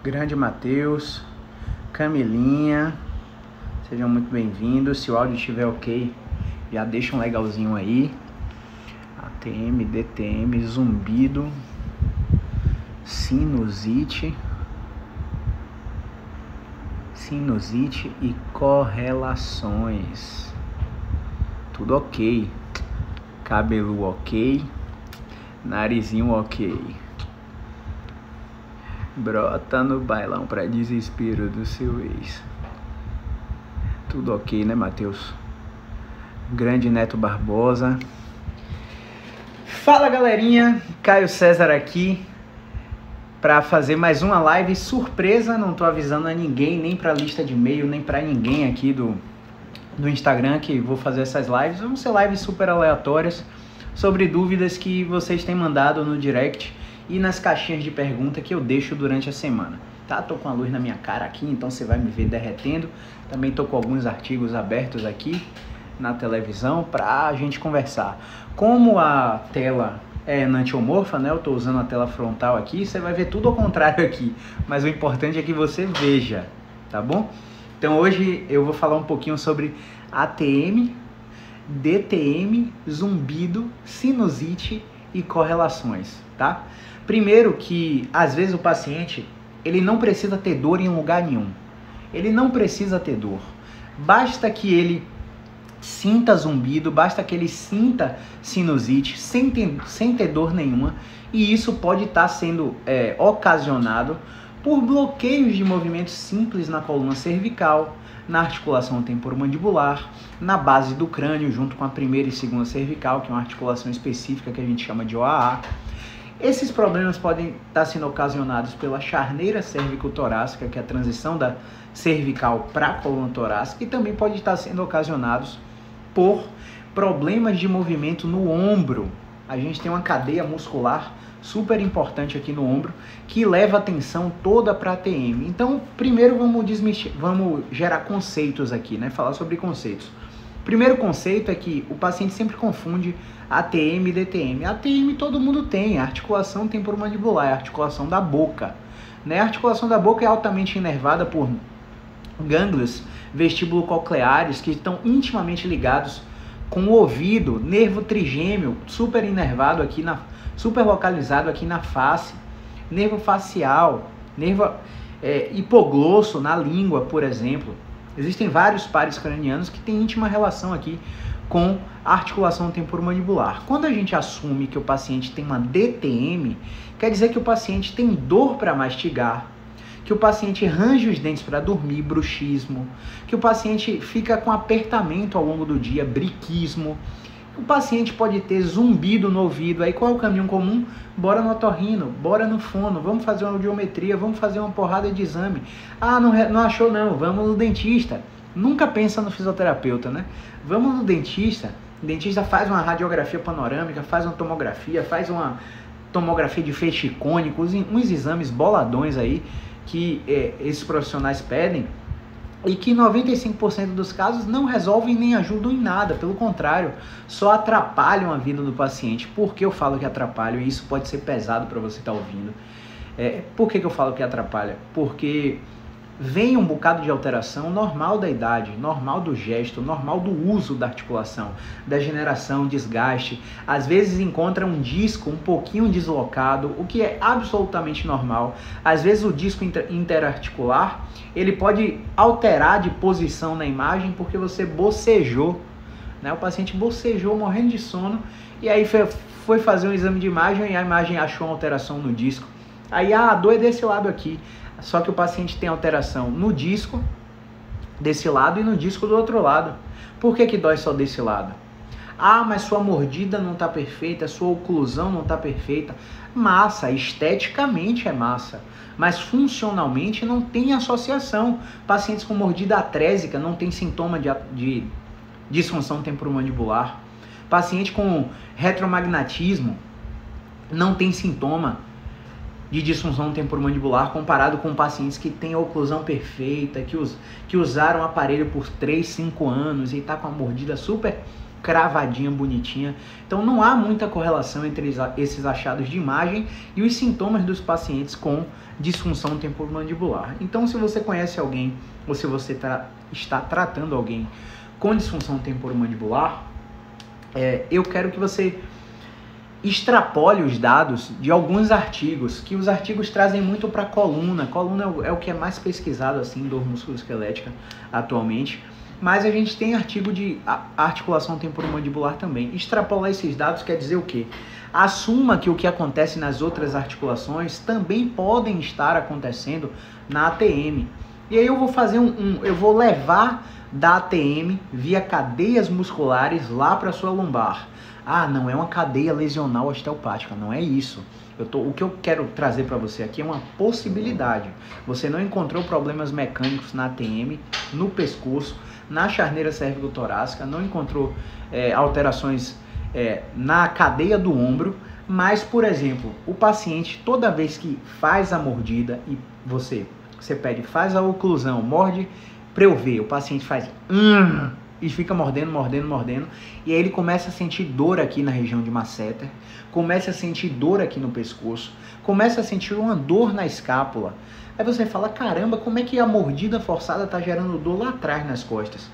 Grande Matheus, Camilinha, sejam muito bem-vindos. Se o áudio estiver ok, já deixa um legalzinho aí. ATM, DTM, zumbido, sinusite e correlações. Tudo ok. Cabelo ok. Narizinho ok. Brota no bailão pra desespero do seu ex. Tudo ok, né, Matheus? Grande Neto Barbosa. Fala, galerinha. Caio César aqui pra fazer mais uma live surpresa. Não tô avisando a ninguém, nem pra lista de e-mail, nem pra ninguém aqui do Instagram que vou fazer essas lives. Vão ser lives super aleatórias sobre dúvidas que vocês têm mandado no direct e nas caixinhas de pergunta que eu deixo durante a semana, tá? Tô com a luz na minha cara aqui, então você vai me ver derretendo. Também tô com alguns artigos abertos aqui na televisão pra gente conversar. Como a tela é enantiomorfa, né? Eu tô usando a tela frontal aqui, você vai ver tudo ao contrário aqui, mas o importante é que você veja, tá bom? Então hoje eu vou falar um pouquinho sobre ATM, DTM, zumbido, sinusite e correlações, tá? Primeiro que, às vezes, o paciente, ele não precisa ter dor em lugar nenhum. Ele não precisa ter dor. Basta que ele sinta zumbido, basta que ele sinta sinusite, sem ter dor nenhuma. E isso pode estar sendo ocasionado por bloqueios de movimentos simples na coluna cervical, na articulação temporomandibular, na base do crânio, junto com a primeira e segunda cervical, que é uma articulação específica que a gente chama de OAA. Esses problemas podem estar sendo ocasionados pela charneira cervicotorácica, que é a transição da cervical para a coluna torácica, e também pode estar sendo ocasionados por problemas de movimento no ombro. A gente tem uma cadeia muscular super importante aqui no ombro, que leva a atenção toda para a ATM. Então, primeiro vamos gerar conceitos aqui, né? Falar sobre conceitos. O primeiro conceito é que o paciente sempre confunde ATM e DTM. ATM todo mundo tem, a articulação temporomandibular, a articulação da boca, né? A articulação da boca é altamente inervada por gânglios vestíbulo-cocleares que estão intimamente ligados com o ouvido, nervo trigêmeo, super inervado aqui super localizado aqui na face, nervo facial, nervo hipoglosso na língua, por exemplo. Existem vários pares cranianos que têm íntima relação aqui com a articulação temporomandibular. Quando a gente assume que o paciente tem uma DTM, quer dizer que o paciente tem dor para mastigar, que o paciente range os dentes para dormir, bruxismo, que o paciente fica com apertamento ao longo do dia, briquismo. O paciente pode ter zumbido no ouvido. Aí qual é o caminho comum? Bora no otorrino, bora no fono, vamos fazer uma audiometria, vamos fazer uma porrada de exame. Ah, não achou não, vamos no dentista. Nunca pensa no fisioterapeuta, né? Vamos no dentista, o dentista faz uma radiografia panorâmica, faz uma tomografia, faz uma tomografia de feixe icônico, uns exames boladões aí que esses profissionais pedem, e que 95% dos casos não resolvem nem ajudam em nada, pelo contrário, só atrapalham a vida do paciente. Por que eu falo que atrapalham? E isso pode ser pesado para você estar ouvindo. Por que eu falo que atrapalha? Porque vem um bocado de alteração normal da idade, normal do gesto, normal do uso da articulação, degeneração, desgaste. Às vezes encontra um disco um pouquinho deslocado, o que é absolutamente normal. Às vezes o disco interarticular, ele pode alterar de posição na imagem porque você bocejou, né? O paciente bocejou morrendo de sono e aí foi fazer um exame de imagem e a imagem achou uma alteração no disco. Aí a dor é desse lado aqui. Só que o paciente tem alteração no disco desse lado e no disco do outro lado. Por que dói só desse lado? Ah, mas sua mordida não está perfeita, sua oclusão não está perfeita. Massa, esteticamente é massa, mas funcionalmente não tem associação. Pacientes com mordida atrésica não tem sintoma de disfunção temporomandibular. Paciente com retromagnetismo não tem sintoma de disfunção temporomandibular comparado com pacientes que têm a oclusão perfeita, que usaram o aparelho por 3, 5 anos e está com a mordida super cravadinha, bonitinha. Então não há muita correlação entre esses achados de imagem e os sintomas dos pacientes com disfunção temporomandibular. Então se você conhece alguém ou se você está tratando alguém com disfunção temporomandibular, eu quero que você extrapole os dados de alguns artigos, que os artigos trazem muito para coluna. Coluna é o que é mais pesquisado assim, dor musculoesquelética atualmente. Mas a gente tem artigo de articulação temporomandibular também. Extrapolar esses dados quer dizer o quê? Assuma que o que acontece nas outras articulações também podem estar acontecendo na ATM. E aí eu vou fazer eu vou levar da ATM via cadeias musculares lá para sua lombar. Ah, não é uma cadeia lesional osteopática, não é isso. O que eu quero trazer para você aqui é uma possibilidade. Você não encontrou problemas mecânicos na ATM, no pescoço, na charneira cérvico-torácica, não encontrou alterações na cadeia do ombro, mas, por exemplo, o paciente, toda vez que faz a mordida e você pede, faz a oclusão, morde para eu ver, o paciente faz e fica mordendo, e aí ele começa a sentir dor aqui na região de masseter, começa a sentir dor aqui no pescoço, começa a sentir uma dor na escápula. Aí você fala, caramba, como é que a mordida forçada está gerando dor lá atrás nas costas?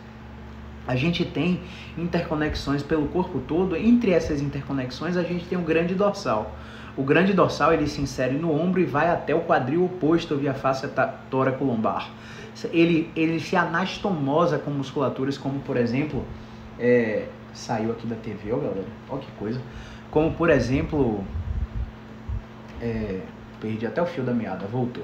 A gente tem interconexões pelo corpo todo, entre essas interconexões a gente tem um grande dorsal. O grande dorsal ele se insere no ombro e vai até o quadril oposto via face tóraco-lombar. Ele se anastomosa com musculaturas como, por exemplo, saiu aqui da TV, ó galera, ó que coisa, como por exemplo, perdi até o fio da meada, voltou.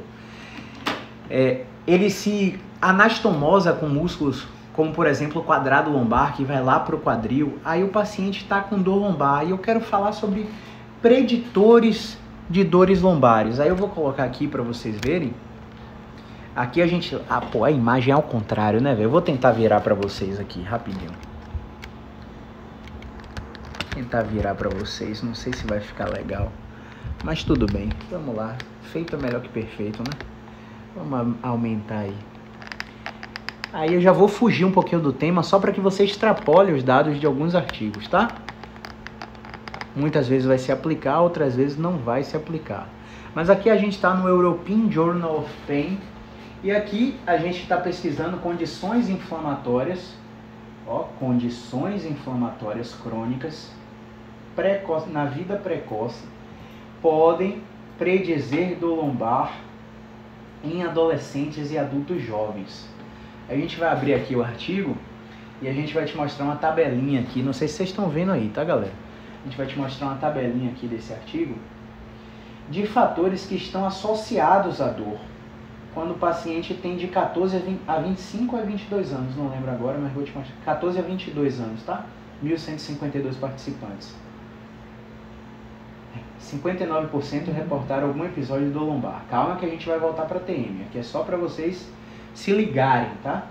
Ele se anastomosa com músculos como, por exemplo, o quadrado lombar, que vai lá para o quadril. Aí o paciente está com dor lombar e eu quero falar sobre preditores de dores lombares. Aí eu vou colocar aqui para vocês verem. Aqui a gente... a imagem é ao contrário, né, velho? Eu vou tentar virar para vocês aqui, rapidinho. Tentar virar para vocês, não sei se vai ficar legal. Mas tudo bem, vamos lá. Feito é melhor que perfeito, né? Vamos aumentar aí. Aí eu já vou fugir um pouquinho do tema, só para que você extrapole os dados de alguns artigos, tá? Muitas vezes vai se aplicar, outras vezes não vai se aplicar. Mas aqui a gente está no European Journal of Pain. E aqui a gente está pesquisando condições inflamatórias, condições inflamatórias crônicas na vida precoce podem predizer dor lombar em adolescentes e adultos jovens. A gente vai abrir aqui o artigo e a gente vai te mostrar uma tabelinha aqui, não sei se vocês estão vendo aí, tá galera? A gente vai te mostrar uma tabelinha aqui desse artigo de fatores que estão associados à dor quando o paciente tem de 14 a 25 a 22 anos, não lembro agora, mas vou te mostrar, 14 a 22 anos, tá? 1.152 participantes. 59% reportaram algum episódio de dor lombar. Calma que a gente vai voltar para a TM, aqui é só para vocês se ligarem, tá?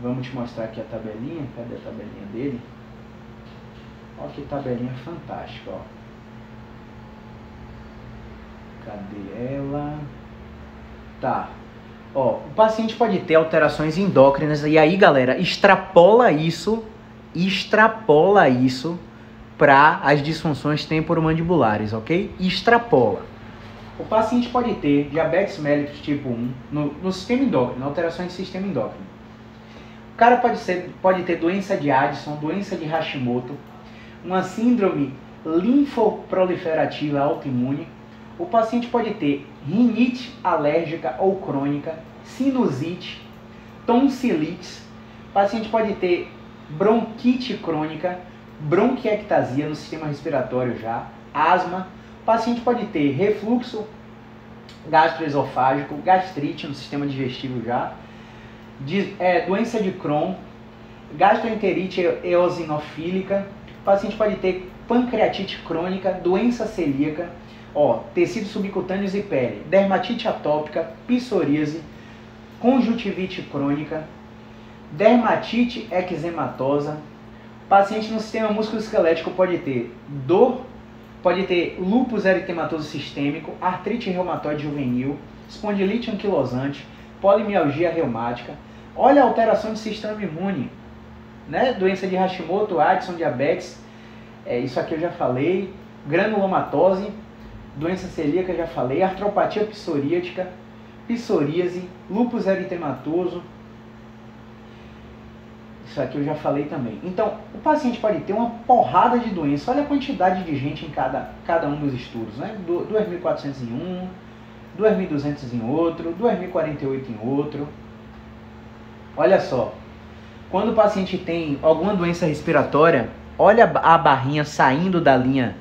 Vamos te mostrar aqui a tabelinha, cadê a tabelinha dele? Olha que tabelinha fantástica, ó. Cadê ela? Tá. Ó, o paciente pode ter alterações endócrinas e aí, galera, extrapola isso para as disfunções temporomandibulares, ok? Extrapola. O paciente pode ter diabetes mellitus tipo 1 no sistema endócrino, alterações de sistema endócrino. O cara pode ter doença de Addison, doença de Hashimoto, uma síndrome linfoproliferativa autoimune. O paciente pode ter rinite alérgica ou crônica, sinusite, tonsilites. O paciente pode ter bronquite crônica, bronquiectasia no sistema respiratório já, asma. O paciente pode ter refluxo gastroesofágico, gastrite no sistema digestivo já, doença de Crohn, gastroenterite eosinofílica. O paciente pode ter pancreatite crônica, doença celíaca, tecidos subcutâneos e pele, dermatite atópica, psoríase, conjuntivite crônica, dermatite eczematosa. O paciente no sistema musculoesquelético pode ter dor, pode ter lúpus eritematoso sistêmico, artrite reumatoide juvenil, espondilite anquilosante, polimialgia reumática. Olha a alteração de sistema imune. né? Doença de Hashimoto, Addison, diabetes, isso aqui eu já falei, granulomatose, doença celíaca, já falei, artropatia psoríatica, psoríase, lúpus eritematoso, isso aqui eu já falei também. Então, o paciente pode ter uma porrada de doenças. Olha a quantidade de gente em cada um dos estudos, né? 2.400 em um, 2.200 em outro, 2.048 em outro. Olha só, quando o paciente tem alguma doença respiratória, olha a barrinha saindo da linha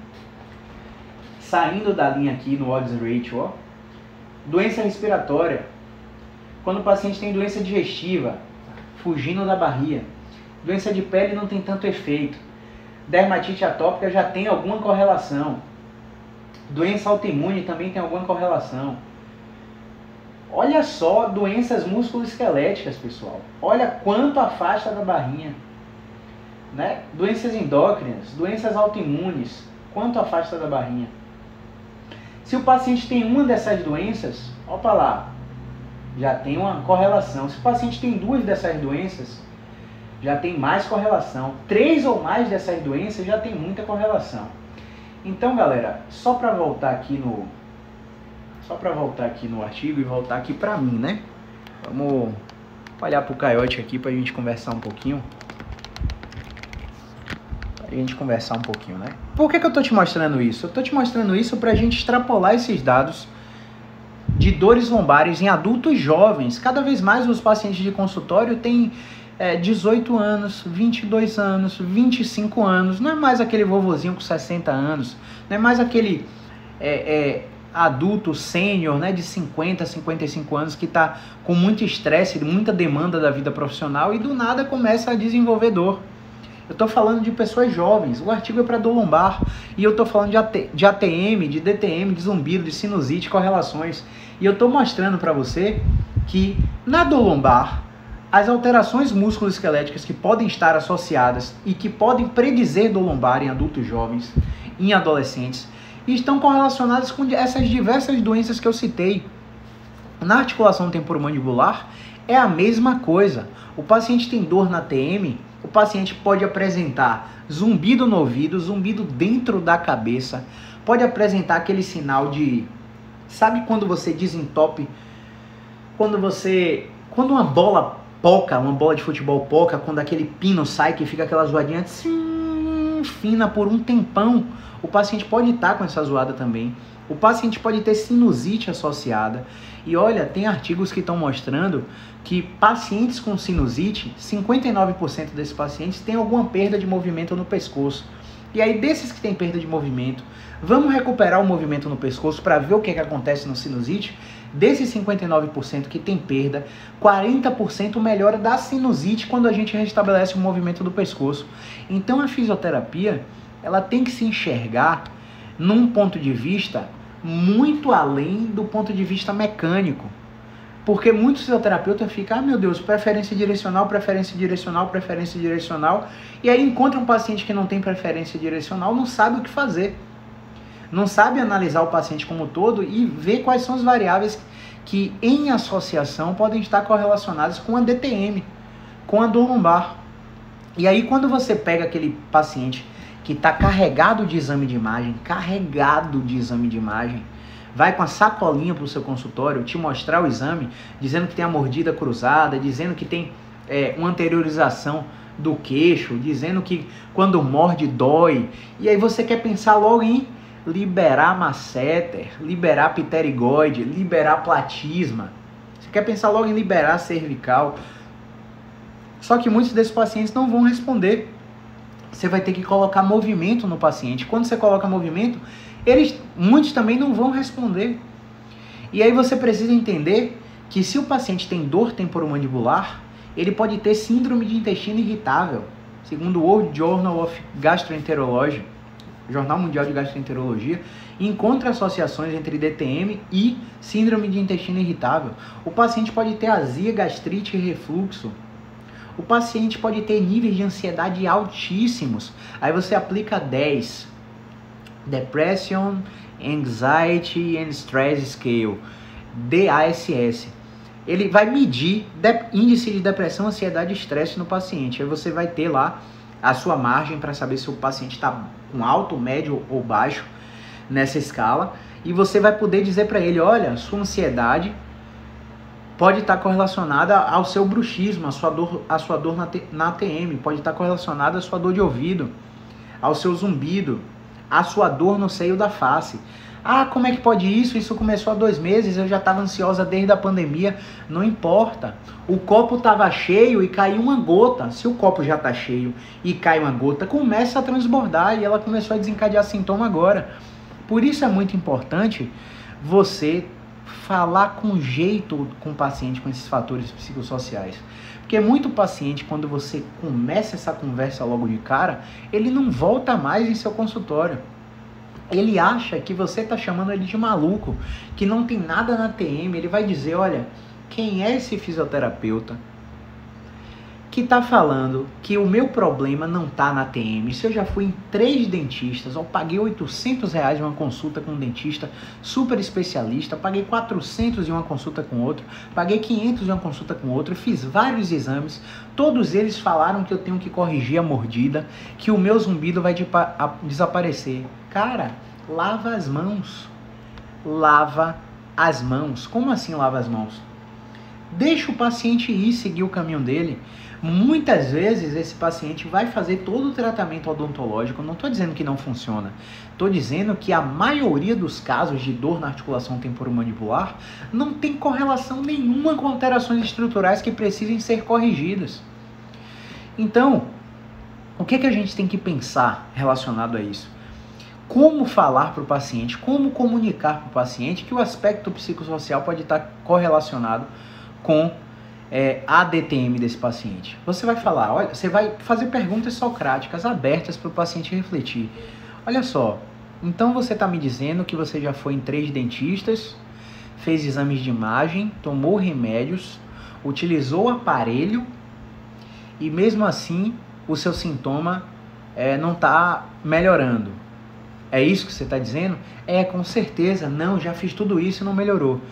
aqui no odds ratio, ó. Doença respiratória. Quando o paciente tem doença digestiva, fugindo da barriga. Doença de pele não tem tanto efeito. Dermatite atópica já tem alguma correlação. Doença autoimune também tem alguma correlação. Olha só, doenças musculoesqueléticas, pessoal. Olha quanto afasta da barrinha, né? Doenças endócrinas, doenças autoimunes, quanto afasta da barrinha. Se o paciente tem uma dessas doenças, opa lá, já tem uma correlação. Se o paciente tem duas dessas doenças, já tem mais correlação. 3 ou mais dessas doenças já tem muita correlação. Então, galera, só para voltar aqui no artigo e voltar aqui para mim, né? Vamos olhar pro Caiote aqui pra gente conversar um pouquinho. Né? Por que eu tô te mostrando isso? Eu tô te mostrando isso pra gente extrapolar esses dados de dores lombares em adultos jovens. Cada vez mais os pacientes de consultório têm 18 anos, 22 anos, 25 anos. Não é mais aquele vovozinho com 60 anos. Não é mais aquele adulto sênior, né, de 50, 55 anos que está com muito estresse, muita demanda da vida profissional e do nada começa a desenvolver dor. Eu estou falando de pessoas jovens, o artigo é para dor lombar, e eu estou falando de ATM, de DTM, de zumbido, de sinusite, correlações. E eu estou mostrando para você que na dor lombar, as alterações musculoesqueléticas que podem estar associadas e que podem predizer dor lombar em adultos jovens, em adolescentes, estão correlacionadas com essas diversas doenças que eu citei. Na articulação temporomandibular é a mesma coisa. O paciente tem dor na TM, o paciente pode apresentar zumbido no ouvido, zumbido dentro da cabeça, pode apresentar aquele sinal de... Sabe quando você desentope? Quando uma bola poca, uma bola de futebol poca, quando aquele pino sai que fica aquela zoadinha assim, fina por um tempão, o paciente pode estar com essa zoada também. O paciente pode ter sinusite associada. E olha, tem artigos que estão mostrando que pacientes com sinusite, 59% desses pacientes têm alguma perda de movimento no pescoço. E aí, desses que têm perda de movimento, vamos recuperar o movimento no pescoço para ver o que acontece no sinusite. Desses 59% que tem perda, 40% melhora da sinusite quando a gente restabelece o movimento do pescoço. Então a fisioterapia, ela tem que se enxergar num ponto de vista muito além do ponto de vista mecânico. Porque muitos fisioterapeutas ficam, meu Deus, preferência direcional, e aí encontra um paciente que não tem preferência direcional, não sabe o que fazer. Não sabe analisar o paciente como um todo e ver quais são as variáveis que em associação podem estar correlacionadas com a DTM, com a dor lombar. E aí quando você pega aquele paciente que está carregado de exame de imagem, vai com a sacolinha para o seu consultório te mostrar o exame, dizendo que tem a mordida cruzada, dizendo que tem uma anteriorização do queixo, dizendo que quando morde dói, e aí você quer pensar logo em liberar masseter, liberar pterigoide, liberar platisma, você quer pensar logo em liberar cervical, só que muitos desses pacientes não vão responder. Você vai ter que colocar movimento no paciente. Quando você coloca movimento, muitos também não vão responder. E aí você precisa entender que se o paciente tem dor temporomandibular, ele pode ter síndrome de intestino irritável. Segundo o World Journal of Gastroenterology, Jornal Mundial de Gastroenterologia, encontra associações entre DTM e síndrome de intestino irritável. O paciente pode ter azia, gastrite e refluxo. O paciente pode ter níveis de ansiedade altíssimos. Aí você aplica 10. Depression, Anxiety and Stress Scale. DASS. ele vai medir índice de depressão, ansiedade e estresse no paciente. Aí você vai ter lá a sua margem para saber se o paciente está com alto, médio ou baixo nessa escala. E você vai poder dizer para ele, olha, sua ansiedade pode estar correlacionada ao seu bruxismo, a sua dor na ATM, pode estar correlacionada à sua dor de ouvido, ao seu zumbido, à sua dor no seio da face. Ah, como é que pode isso? Isso começou há 2 meses, eu já estava ansiosa desde a pandemia. Não importa. O copo estava cheio e caiu uma gota. Se o copo já está cheio e cai uma gota, começa a transbordar e ela começou a desencadear sintoma agora. Por isso é muito importante você falar com jeito com o paciente, com esses fatores psicossociais. Porque muito paciente, quando você começa essa conversa logo de cara, ele não volta mais em seu consultório. Ele acha que você está chamando ele de maluco, que não tem nada na TM. Ele vai dizer, olha, quem é esse fisioterapeuta que está falando que o meu problema não está na TM? Se eu já fui em 3 dentistas, eu paguei R$800 em uma consulta com um dentista super especialista, paguei 400 em uma consulta com outro, paguei 500 em uma consulta com outro, fiz vários exames, todos eles falaram que eu tenho que corrigir a mordida, que o meu zumbido vai desaparecer. Cara, lava as mãos. Lava as mãos. Como assim lava as mãos? Deixa o paciente ir seguir o caminho dele. Muitas vezes esse paciente vai fazer todo o tratamento odontológico. Não estou dizendo que não funciona. Estou dizendo que a maioria dos casos de dor na articulação temporomandibular não tem correlação nenhuma com alterações estruturais que precisem ser corrigidas. Então, o que a gente tem que pensar relacionado a isso? Como falar para o paciente, como comunicar para o paciente que o aspecto psicossocial pode estar correlacionado com a DTM desse paciente. Você vai falar, olha, você vai fazer perguntas socráticas abertas para o paciente refletir. Olha só, então você está me dizendo que você já foi em 3 dentistas, fez exames de imagem, tomou remédios, utilizou o aparelho e mesmo assim o seu sintoma não está melhorando. É isso que você está dizendo? Com certeza, não, já fiz tudo isso e não melhorou.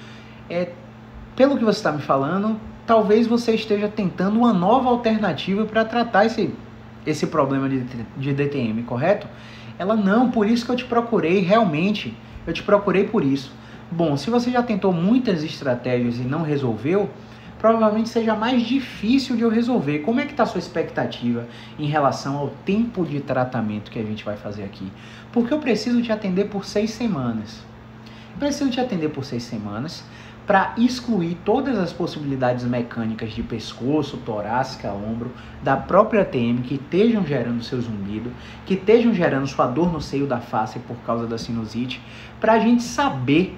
Pelo que você está me falando, talvez você esteja tentando uma nova alternativa para tratar esse problema de DTM, correto? Ela, não, por isso que eu te procurei, realmente, eu te procurei por isso. Bom, se você já tentou muitas estratégias e não resolveu, provavelmente seja mais difícil de eu resolver. Como é que está a sua expectativa em relação ao tempo de tratamento que a gente vai fazer aqui? Porque eu preciso te atender por 6 semanas. Preciso te atender por 6 semanas para excluir todas as possibilidades mecânicas de pescoço, torácica, ombro, da própria TM que estejam gerando seu zumbido, que estejam gerando sua dor no seio da face por causa da sinusite, para a gente saber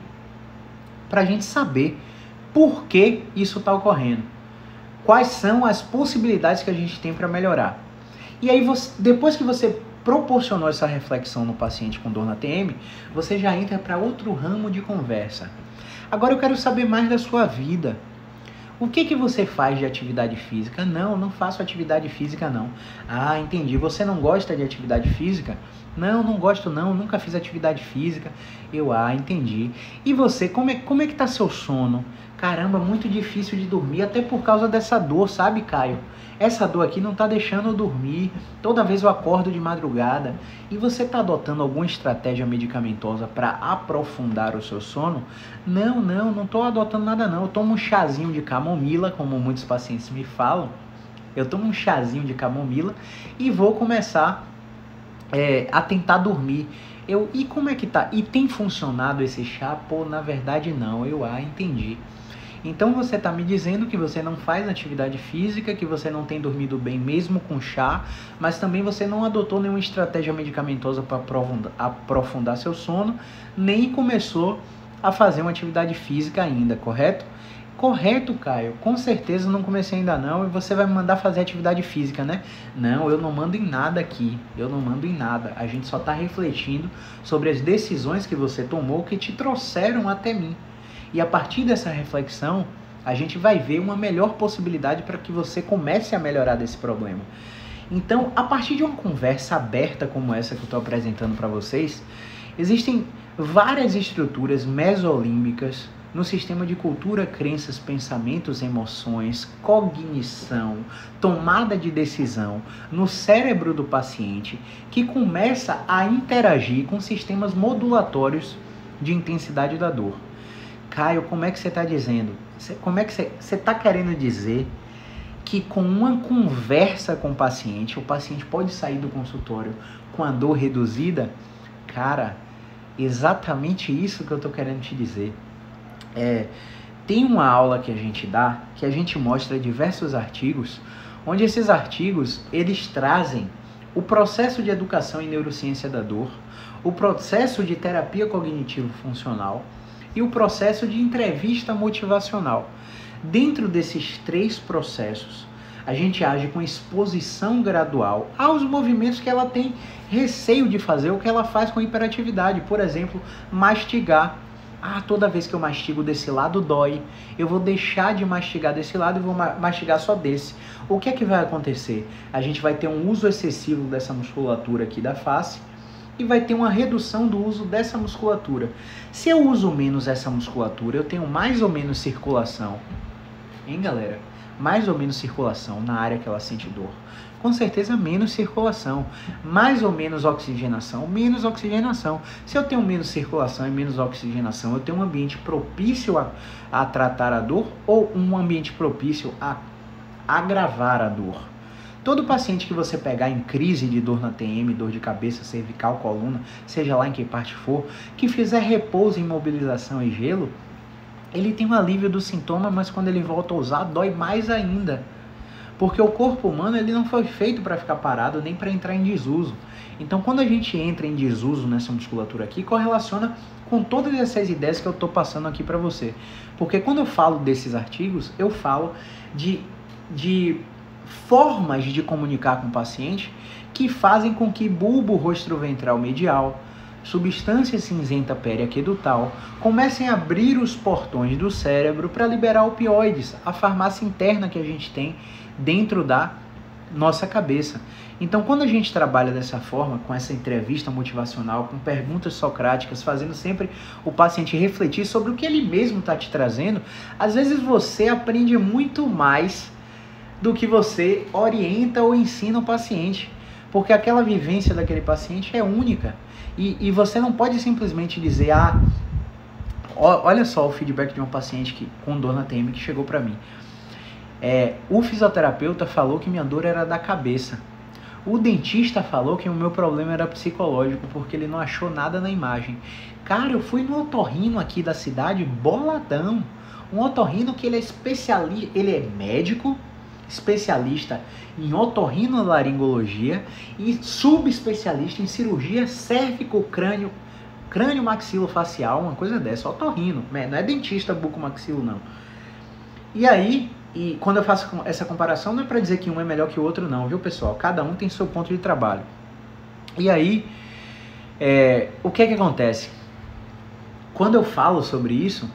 por que isso está ocorrendo. Quais são as possibilidades que a gente tem para melhorar. E aí, depois que você proporcionou essa reflexão no paciente com dor na TM, você já entra para outro ramo de conversa. Agora eu quero saber mais da sua vida. O que você faz de atividade física? Não faço atividade física não. Ah, entendi. Você não gosta de atividade física? Não gosto não, nunca fiz atividade física. Entendi. E você, como é que tá seu sono? Caramba, muito difícil de dormir, até por causa dessa dor, sabe, Caio? Essa dor aqui não tá deixando eu dormir. Toda vez eu acordo de madrugada. E você tá adotando alguma estratégia medicamentosa para aprofundar o seu sono? Não tô adotando nada não. Eu tomo um chazinho de camomila, como muitos pacientes me falam. Eu tomo um chazinho de camomila e vou começar a tentar dormir. E como é que tá? E tem funcionado esse chá? Pô, na verdade não. Entendi. Então você está me dizendo que você não faz atividade física, que você não tem dormido bem mesmo com chá, mas também você não adotou nenhuma estratégia medicamentosa para aprofundar seu sono, nem começou a fazer uma atividade física ainda, correto? Correto, Caio. Com certeza não comecei ainda não e você vai me mandar fazer atividade física, né? Não, eu não mando em nada aqui. Eu não mando em nada. A gente só está refletindo sobre as decisões que você tomou que te trouxeram até mim. E a partir dessa reflexão, a gente vai ver uma melhor possibilidade para que você comece a melhorar desse problema. Então, a partir de uma conversa aberta como essa que eu estou apresentando para vocês, existem várias estruturas mesolímbicas no sistema de cultura, crenças, pensamentos, emoções, cognição, tomada de decisão, no cérebro do paciente, que começa a interagir com sistemas modulatórios de intensidade da dor. Caio, como é que você está dizendo? Como é que você está querendo dizer que com uma conversa com o paciente pode sair do consultório com a dor reduzida? Cara, exatamente isso que eu estou querendo te dizer. Tem uma aula que a gente dá, que a gente mostra diversos artigos, onde esses artigos, eles trazem o processo de educação em neurociência da dor, o processo de terapia cognitivo-funcional e o processo de entrevista motivacional. Dentro desses 3 processos, a gente age com exposição gradual aos movimentos que ela tem receio de fazer, ou que ela faz com hiperatividade. Por exemplo, mastigar. Toda vez que eu mastigo desse lado dói, eu vou deixar de mastigar desse lado e vou mastigar só desse. O que é que vai acontecer? A gente vai ter um uso excessivo dessa musculatura aqui da face e vai ter uma redução do uso dessa musculatura. Se eu uso menos essa musculatura, eu tenho mais ou menos circulação. Hein, galera? Mais ou menos circulação na área que ela sente dor. Com certeza menos circulação. Mais ou menos oxigenação, menos oxigenação. Se eu tenho menos circulação e menos oxigenação, eu tenho um ambiente propício a tratar a dor ou um ambiente propício a agravar a dor. Todo paciente que você pegar em crise de dor na TM, dor de cabeça, cervical, coluna, seja lá em que parte for, que fizer repouso, imobilização e gelo, ele tem um alívio do sintoma, mas quando ele volta a usar, dói mais ainda. Porque o corpo humano, ele não foi feito para ficar parado, nem para entrar em desuso. Então, quando a gente entra em desuso nessa musculatura aqui, correlaciona com todas essas ideias que eu estou passando aqui para você. Porque quando eu falo desses artigos, eu falo de formas de comunicar com o paciente que fazem com que bulbo rostroventral medial, substância cinzenta periaquedutal, comecem a abrir os portões do cérebro para liberar opioides, a farmácia interna que a gente tem dentro da nossa cabeça. Então, quando a gente trabalha dessa forma, com essa entrevista motivacional, com perguntas socráticas, fazendo sempre o paciente refletir sobre o que ele mesmo está te trazendo, às vezes você aprende muito mais do que você orienta ou ensina o paciente, porque aquela vivência daquele paciente é única. E você não pode simplesmente dizer, olha só o feedback de um paciente com dor na TM que chegou para mim. O fisioterapeuta falou que minha dor era da cabeça. O dentista falou que o meu problema era psicológico, porque ele não achou nada na imagem. Cara, eu fui no otorrino aqui da cidade, boladão. Um otorrino que ele é especialista, ele é médico, especialista em otorrinolaringologia e subespecialista em cirurgia cérvico-crânio, crânio-maxilofacial, uma coisa dessa, otorrino, não é dentista bucomaxilo não. E aí, quando eu faço essa comparação, não é para dizer que um é melhor que o outro não, viu pessoal? Cada um tem seu ponto de trabalho. E aí, o que é que acontece? Quando eu falo sobre isso,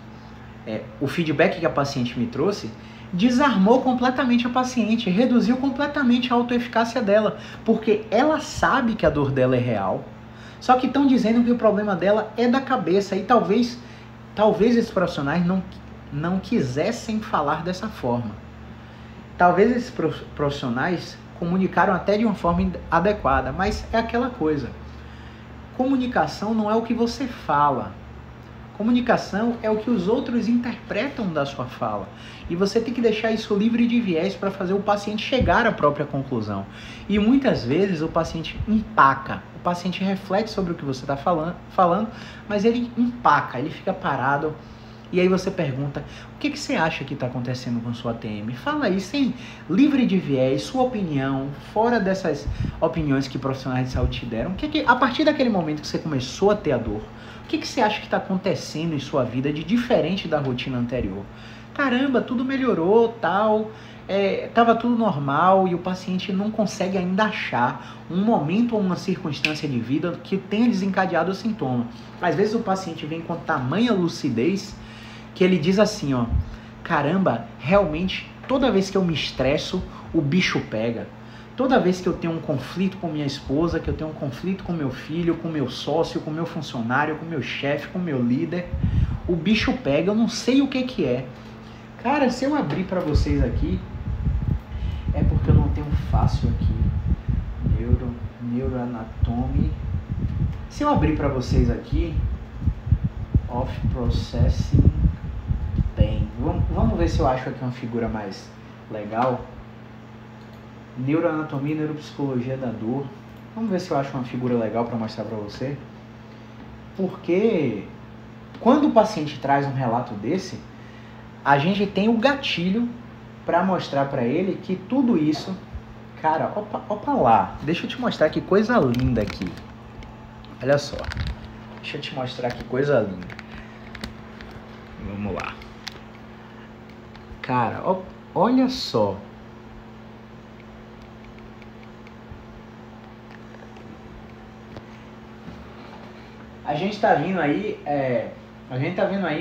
o feedback que a paciente me trouxe desarmou completamente a paciente, reduziu completamente a autoeficácia dela, porque ela sabe que a dor dela é real, só que estão dizendo que o problema dela é da cabeça, e talvez esses profissionais não quisessem falar dessa forma. Talvez esses profissionais comunicaram até de uma forma adequada, mas é aquela coisa. Comunicação não é o que você fala. Comunicação é o que os outros interpretam da sua fala. E você tem que deixar isso livre de viés para fazer o paciente chegar à própria conclusão. E muitas vezes o paciente empaca. O paciente reflete sobre o que você está falando, mas ele empaca, ele fica parado. E aí você pergunta, o que você acha que está acontecendo com sua TM? Fala aí, sem livre de viés, sua opinião, fora dessas opiniões que profissionais de saúde te deram. A partir daquele momento que você começou a ter a dor, o que você acha que está acontecendo em sua vida de diferente da rotina anterior? Caramba, tudo melhorou, tal, estava tudo normal, e o paciente não consegue ainda achar um momento ou uma circunstância de vida que tenha desencadeado o sintoma. Às vezes o paciente vem com tamanha lucidez que ele diz assim, caramba, realmente, toda vez que eu me estresso, o bicho pega. Toda vez que eu tenho um conflito com minha esposa, que eu tenho um conflito com meu filho, com meu sócio, com meu funcionário, com meu chefe, com meu líder, o bicho pega, eu não sei o que que é. Cara, se eu abrir pra vocês aqui, é porque eu não tenho fácil aqui. Neuroanatomy. Se eu abrir pra vocês aqui, of processing pain. Vamos ver se eu acho aqui uma figura mais legal. Neuroanatomia e neuropsicologia da dor. Vamos ver se eu acho uma figura legal para mostrar para você. Porque quando o paciente traz um relato desse, a gente tem o gatilho para mostrar para ele que tudo isso... Cara, opa lá. Deixa eu te mostrar que coisa linda aqui. Olha só. Deixa eu te mostrar que coisa linda. Vamos lá. Cara, olha só. A gente tá vendo aí,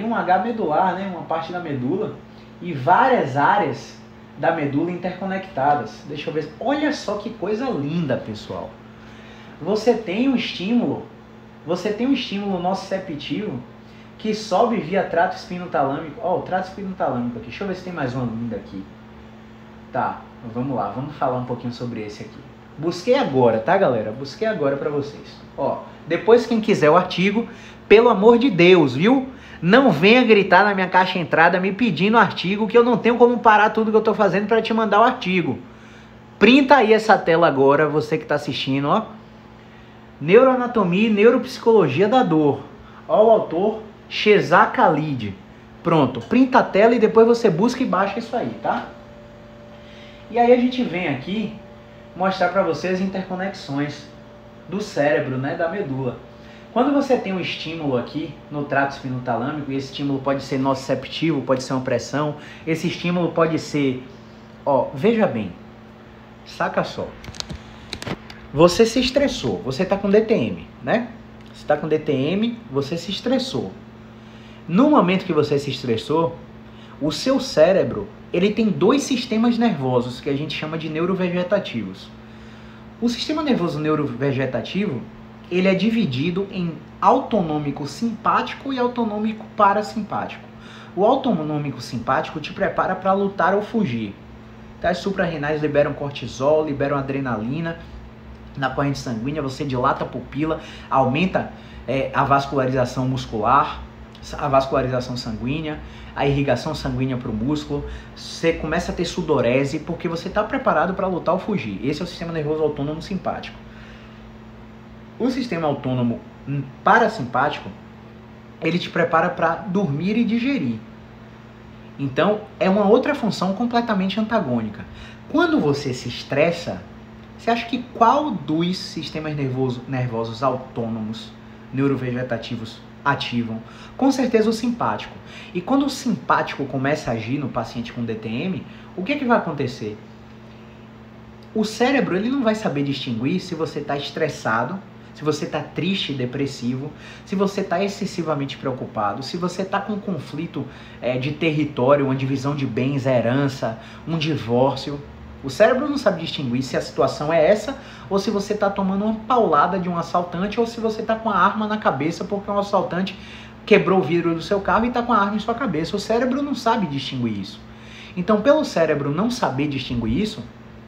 um H medular, né? Uma parte da medula e várias áreas da medula interconectadas. Deixa eu ver. Olha só que coisa linda, pessoal. Você tem um estímulo nociceptivo que sobe via trato espinotalâmico. Ó, o trato espinotalâmico aqui. Deixa eu ver se tem mais uma linda aqui. Tá, vamos lá, vamos falar um pouquinho sobre esse aqui. Busquei agora, tá, galera? Busquei agora pra vocês. Ó, depois quem quiser o artigo, pelo amor de Deus, viu? Não venha gritar na minha caixa de entrada me pedindo artigo, que eu não tenho como parar tudo que eu tô fazendo pra te mandar o artigo. Printa aí essa tela agora, você que tá assistindo, ó. Neuroanatomia e neuropsicologia da dor. Ó, o autor, Shehzad Khalid. Pronto, printa a tela e depois você busca e baixa isso aí, tá? E aí a gente vem aqui mostrar para vocês as interconexões do cérebro, né, da medula. Quando você tem um estímulo aqui no trato espinotalâmico, e esse estímulo pode ser nociceptivo, pode ser uma pressão, esse estímulo pode ser... Ó, veja bem, saca só. Você se estressou, você está com DTM, né? Você está com DTM, você se estressou. No momento que você se estressou, o seu cérebro, ele tem dois sistemas nervosos que a gente chama de neurovegetativos. O sistema nervoso neurovegetativo, ele é dividido em autonômico simpático e autonômico parasimpático. O autonômico simpático te prepara para lutar ou fugir. As suprarrenais liberam cortisol, liberam adrenalina. Na corrente sanguínea você dilata a pupila, aumenta a vascularização muscular, a vascularização sanguínea, a irrigação sanguínea para o músculo. Você começa a ter sudorese porque você está preparado para lutar ou fugir. Esse é o sistema nervoso autônomo simpático. O sistema autônomo parasimpático, ele te prepara para dormir e digerir. Então, é uma outra função completamente antagônica. Quando você se estressa, você acha que qual dos sistemas nervosos autônomos, neurovegetativos, ativam? Com certeza o simpático. E quando o simpático começa a agir no paciente com DTM, o que é que vai acontecer? O cérebro, ele não vai saber distinguir se você está estressado, se você está triste e depressivo, se você está excessivamente preocupado, se você está com um conflito de território, uma divisão de bens, herança, um divórcio. O cérebro não sabe distinguir se a situação é essa ou se você está tomando uma paulada de um assaltante ou se você está com a arma na cabeça porque um assaltante quebrou o vidro do seu carro e está com a arma em sua cabeça. O cérebro não sabe distinguir isso. Então, pelo cérebro não saber distinguir isso,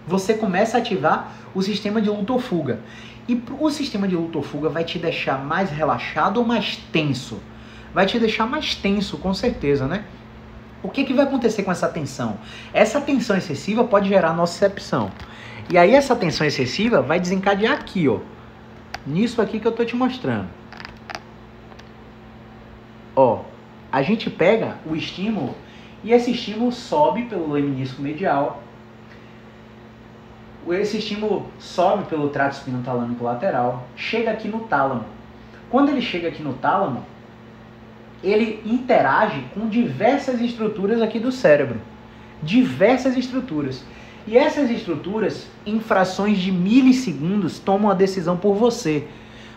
você começa a ativar o sistema de luta ou fuga. E o sistema de luta ou fuga vai te deixar mais relaxado ou mais tenso? Vai te deixar mais tenso, com certeza, né? O que vai acontecer com essa tensão? Essa tensão excessiva pode gerar nocicepção. E aí essa tensão excessiva vai desencadear aqui, ó. Nisso aqui que eu tô te mostrando. Ó, a gente pega o estímulo e esse estímulo sobe pelo leminisco medial. Esse estímulo sobe pelo trato espinotalâmico lateral, chega aqui no tálamo. Quando ele chega aqui no tálamo, ele interage com diversas estruturas aqui do cérebro. Diversas estruturas. E essas estruturas, em frações de milissegundos, tomam a decisão por você.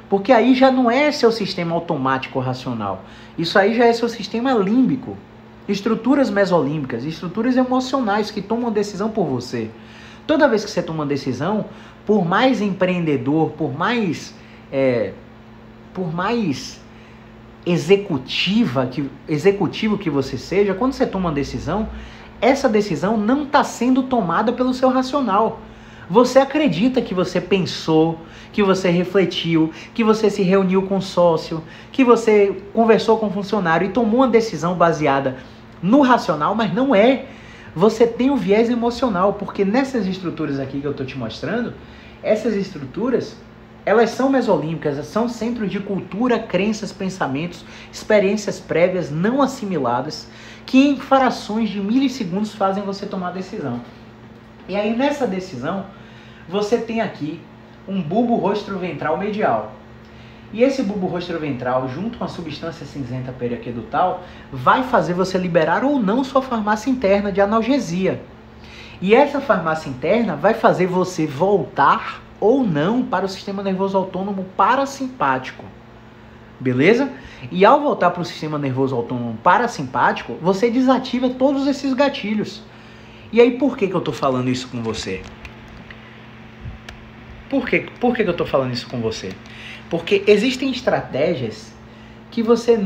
Porque aí já não é seu sistema automático racional. Isso aí já é seu sistema límbico. Estruturas mesolímbicas, estruturas emocionais que tomam a decisão por você. Toda vez que você toma uma decisão, por mais empreendedor, por mais executivo que você seja, quando você toma uma decisão, essa decisão não está sendo tomada pelo seu racional. Você acredita que você pensou, que você refletiu, que você se reuniu com o sócio, que você conversou com o funcionário e tomou uma decisão baseada no racional, mas não é. Você tem um viés emocional, porque nessas estruturas aqui que eu estou te mostrando, essas estruturas, elas são mesolímbicas, são centros de cultura, crenças, pensamentos, experiências prévias não assimiladas, que em frações de milissegundos fazem você tomar a decisão. E aí nessa decisão, você tem aqui um bulbo rostroventral medial. E esse bulbo rostroventral, junto com a substância cinzenta periaquedutal, vai fazer você liberar ou não sua farmácia interna de analgesia. E essa farmácia interna vai fazer você voltar ou não para o sistema nervoso autônomo parasimpático. Beleza? E ao voltar para o sistema nervoso autônomo parasimpático, você desativa todos esses gatilhos. E aí por que eu estou falando isso com você? Por que eu estou falando isso com você? Porque existem estratégias que você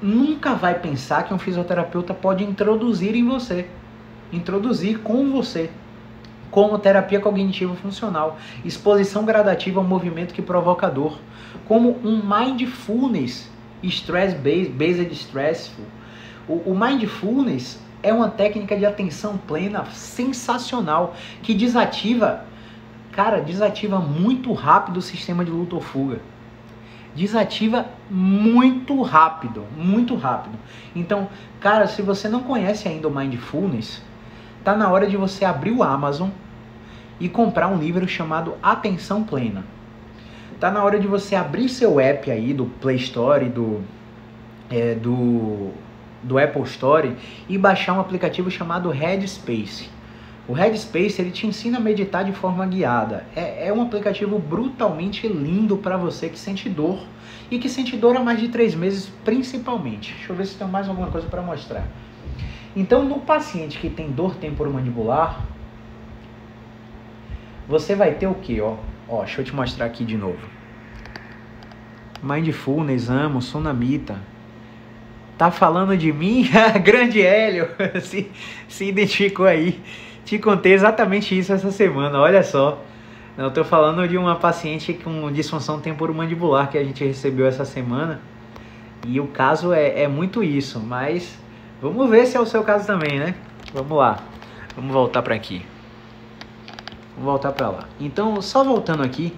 nunca vai pensar que um fisioterapeuta pode introduzir em você. Introduzir com você. Como terapia cognitivo funcional. Exposição gradativa ao movimento que provoca dor. Como um mindfulness, based stressful. O mindfulness é uma técnica de atenção plena sensacional que desativa muito rápido o sistema de luta ou fuga. Desativa muito rápido, muito rápido. Então, cara, se você não conhece ainda o Mindfulness, tá na hora de você abrir o Amazon e comprar um livro chamado Atenção Plena. Tá na hora de você abrir seu app aí do Play Store, do Apple Store e baixar um aplicativo chamado Headspace. O Headspace, ele te ensina a meditar de forma guiada. É um aplicativo brutalmente lindo para você que sente dor. E que sente dor há mais de 3 meses, principalmente. Deixa eu ver se tem mais alguma coisa para mostrar. Então, no paciente que tem dor temporomandibular, você vai ter o quê? Ó, deixa eu te mostrar aqui de novo. Mindfulness, amo, Sunamita. Tá falando de mim? Grande Hélio, se identificou aí. Te contei exatamente isso essa semana, olha só. Eu tô falando de uma paciente com disfunção temporomandibular que a gente recebeu essa semana. E o caso é muito isso, mas vamos ver se é o seu caso também, né? Vamos lá, vamos voltar para aqui. Vamos voltar para lá. Então, só voltando aqui,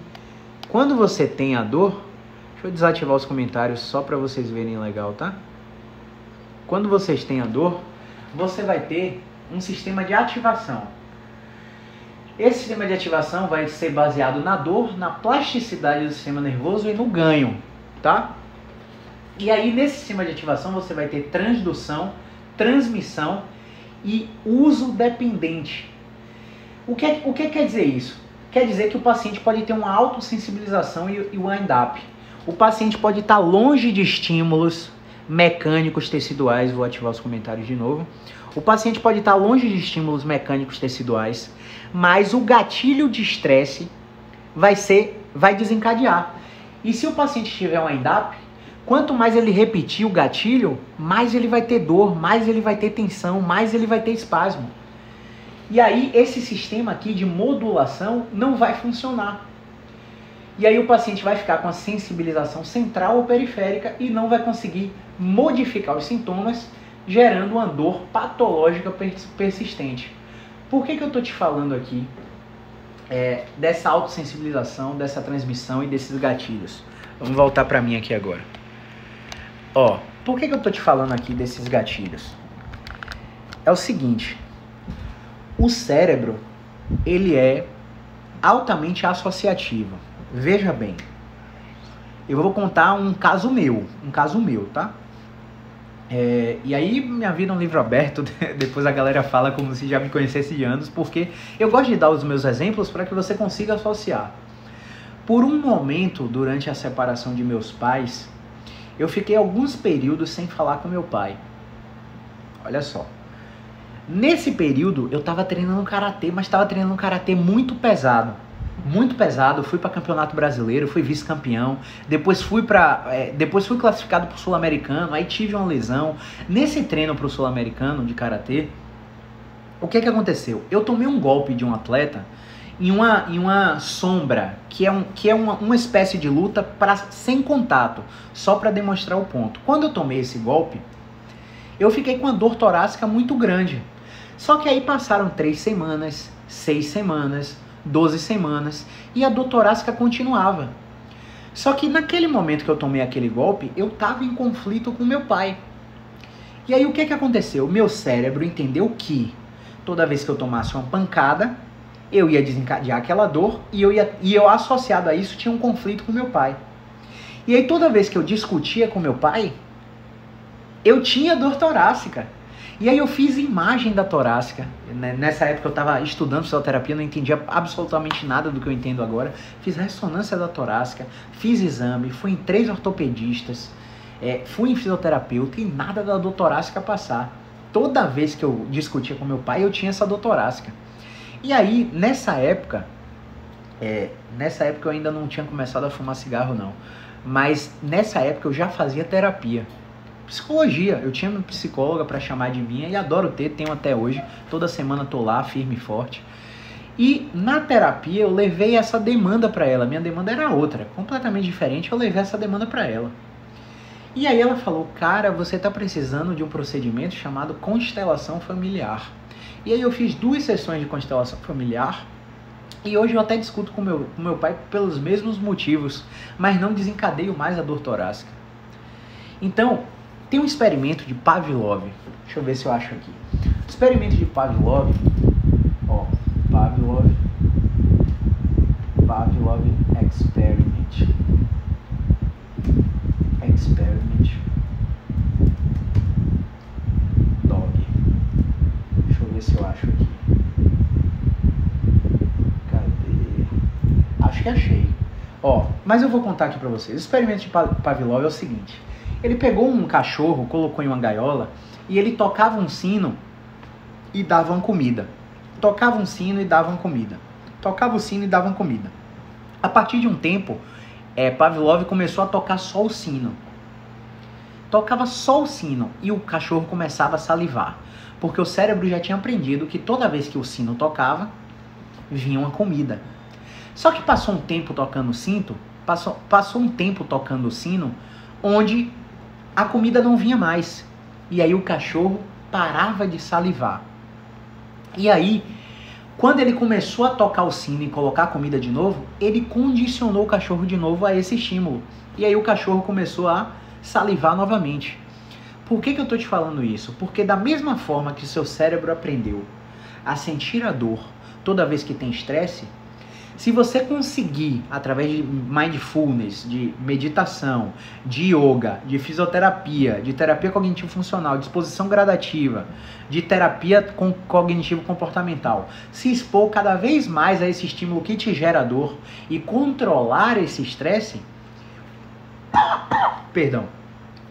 quando você tem a dor, deixa eu desativar os comentários só para vocês verem legal, tá? Quando vocês têm a dor, você vai ter um sistema de ativação. Esse sistema de ativação vai ser baseado na dor, na plasticidade do sistema nervoso e no ganho, tá? E aí nesse sistema de ativação você vai ter transdução, transmissão e uso dependente. O que quer dizer isso? Quer dizer que o paciente pode ter uma autossensibilização e wind-up. O paciente pode estar longe de estímulos mecânicos teciduais, vou ativar os comentários de novo. O paciente pode estar longe de estímulos mecânicos teciduais, mas o gatilho de estresse vai desencadear. E se o paciente tiver um wind-up, quanto mais ele repetir o gatilho, mais ele vai ter dor, mais ele vai ter tensão, mais ele vai ter espasmo. E aí esse sistema aqui de modulação não vai funcionar. E aí o paciente vai ficar com a sensibilização central ou periférica e não vai conseguir modificar os sintomas, gerando uma dor patológica persistente. Por que eu estou te falando aqui dessa autossensibilização, dessa transmissão e desses gatilhos? Vamos voltar para mim aqui agora. Por que eu estou te falando aqui desses gatilhos? É o seguinte, o cérebro, ele é altamente associativo. Veja bem, eu vou contar um caso meu, tá? E aí minha vida é um livro aberto, depois a galera fala como se já me conhecesse de anos, porque eu gosto de dar os meus exemplos para que você consiga associar. Por um momento, durante a separação de meus pais, eu fiquei alguns períodos sem falar com meu pai. Olha só. Nesse período eu estava treinando karatê, mas estava treinando um karatê muito pesado. muito pesado, fui para campeonato brasileiro, fui vice-campeão, depois fui classificado para o sul-americano, aí tive uma lesão. Nesse treino para o sul-americano de karatê, o que aconteceu? Eu tomei um golpe de um atleta em uma sombra, que é uma espécie de luta sem contato, só para demonstrar o ponto. Quando eu tomei esse golpe, eu fiquei com uma dor torácica muito grande. Só que aí passaram 3 semanas, 6 semanas, 12 semanas, e a dor torácica continuava. Só que naquele momento que eu tomei aquele golpe, eu estava em conflito com meu pai. E aí o que aconteceu? O meu cérebro entendeu que toda vez que eu tomasse uma pancada, eu ia desencadear aquela dor e eu associado a isso tinha um conflito com meu pai. E aí toda vez que eu discutia com meu pai, eu tinha dor torácica. E aí eu fiz imagem da torácica. Nessa época eu estava estudando fisioterapia, não entendia absolutamente nada do que eu entendo agora. Fiz ressonância da torácica, fiz exame, fui em 3 ortopedistas, fui em fisioterapeuta e nada da dor torácica passar. Toda vez que eu discutia com meu pai, eu tinha essa dor torácica. E aí, nessa época eu ainda não tinha começado a fumar cigarro, não. Mas nessa época eu já fazia terapia. Psicologia, eu tinha uma psicóloga para chamar de minha e adoro tenho até hoje. Toda semana tô lá, firme e forte. E na terapia eu levei essa demanda para ela. Minha demanda era outra, completamente diferente. Eu levei essa demanda para ela. E aí ela falou, cara, você tá precisando de um procedimento chamado constelação familiar. E aí eu fiz 2 sessões de constelação familiar. E hoje eu até discuto com meu pai pelos mesmos motivos, mas não desencadeio mais a dor torácica. Então, tem um experimento de Pavlov. Deixa eu ver se eu acho aqui. Experimento de Pavlov. Ó, Pavlov Experiment. Dog. Deixa eu ver se eu acho aqui. Cadê? Acho que achei. Ó, mas eu vou contar aqui pra vocês. O experimento de Pavlov é o seguinte. Ele pegou um cachorro, colocou em uma gaiola e ele tocava um sino e davam comida. Tocava um sino e davam comida. Tocava o sino e davam comida. A partir de um tempo, Pavlov começou a tocar só o sino. Tocava só o sino e o cachorro começava a salivar. Porque o cérebro já tinha aprendido que toda vez que o sino tocava, vinha uma comida. Só que passou um tempo tocando o cinto, passou um tempo tocando o sino, onde a comida não vinha mais. E aí o cachorro parava de salivar. E aí, quando ele começou a tocar o sino e colocar a comida de novo, ele condicionou o cachorro de novo a esse estímulo. E aí o cachorro começou a salivar novamente. Por que eu estou te falando isso? Porque da mesma forma que seu cérebro aprendeu a sentir a dor toda vez que tem estresse, se você conseguir, através de mindfulness, de meditação, de yoga, de fisioterapia, de terapia cognitivo-funcional, de exposição gradativa, de terapia cognitivo-comportamental, se expor cada vez mais a esse estímulo que te gera dor e controlar esse estresse,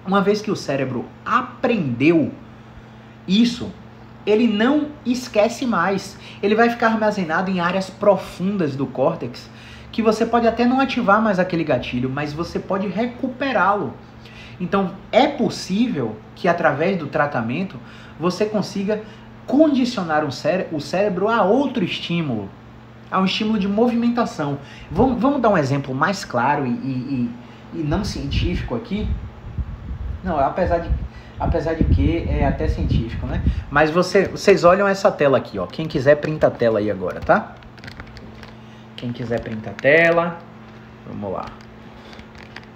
uma vez que o cérebro aprendeu isso, ele não esquece mais. Ele vai ficar armazenado em áreas profundas do córtex, que você pode até não ativar mais aquele gatilho, mas você pode recuperá-lo. Então, é possível que através do tratamento, você consiga condicionar o cérebro a outro estímulo, a um estímulo de movimentação. Vamos dar um exemplo mais claro e não científico aqui? Não, apesar de que é até científico, né? Mas vocês olham essa tela aqui, ó. Quem quiser printa a tela aí agora, tá? Quem quiser printa a tela. Vamos lá.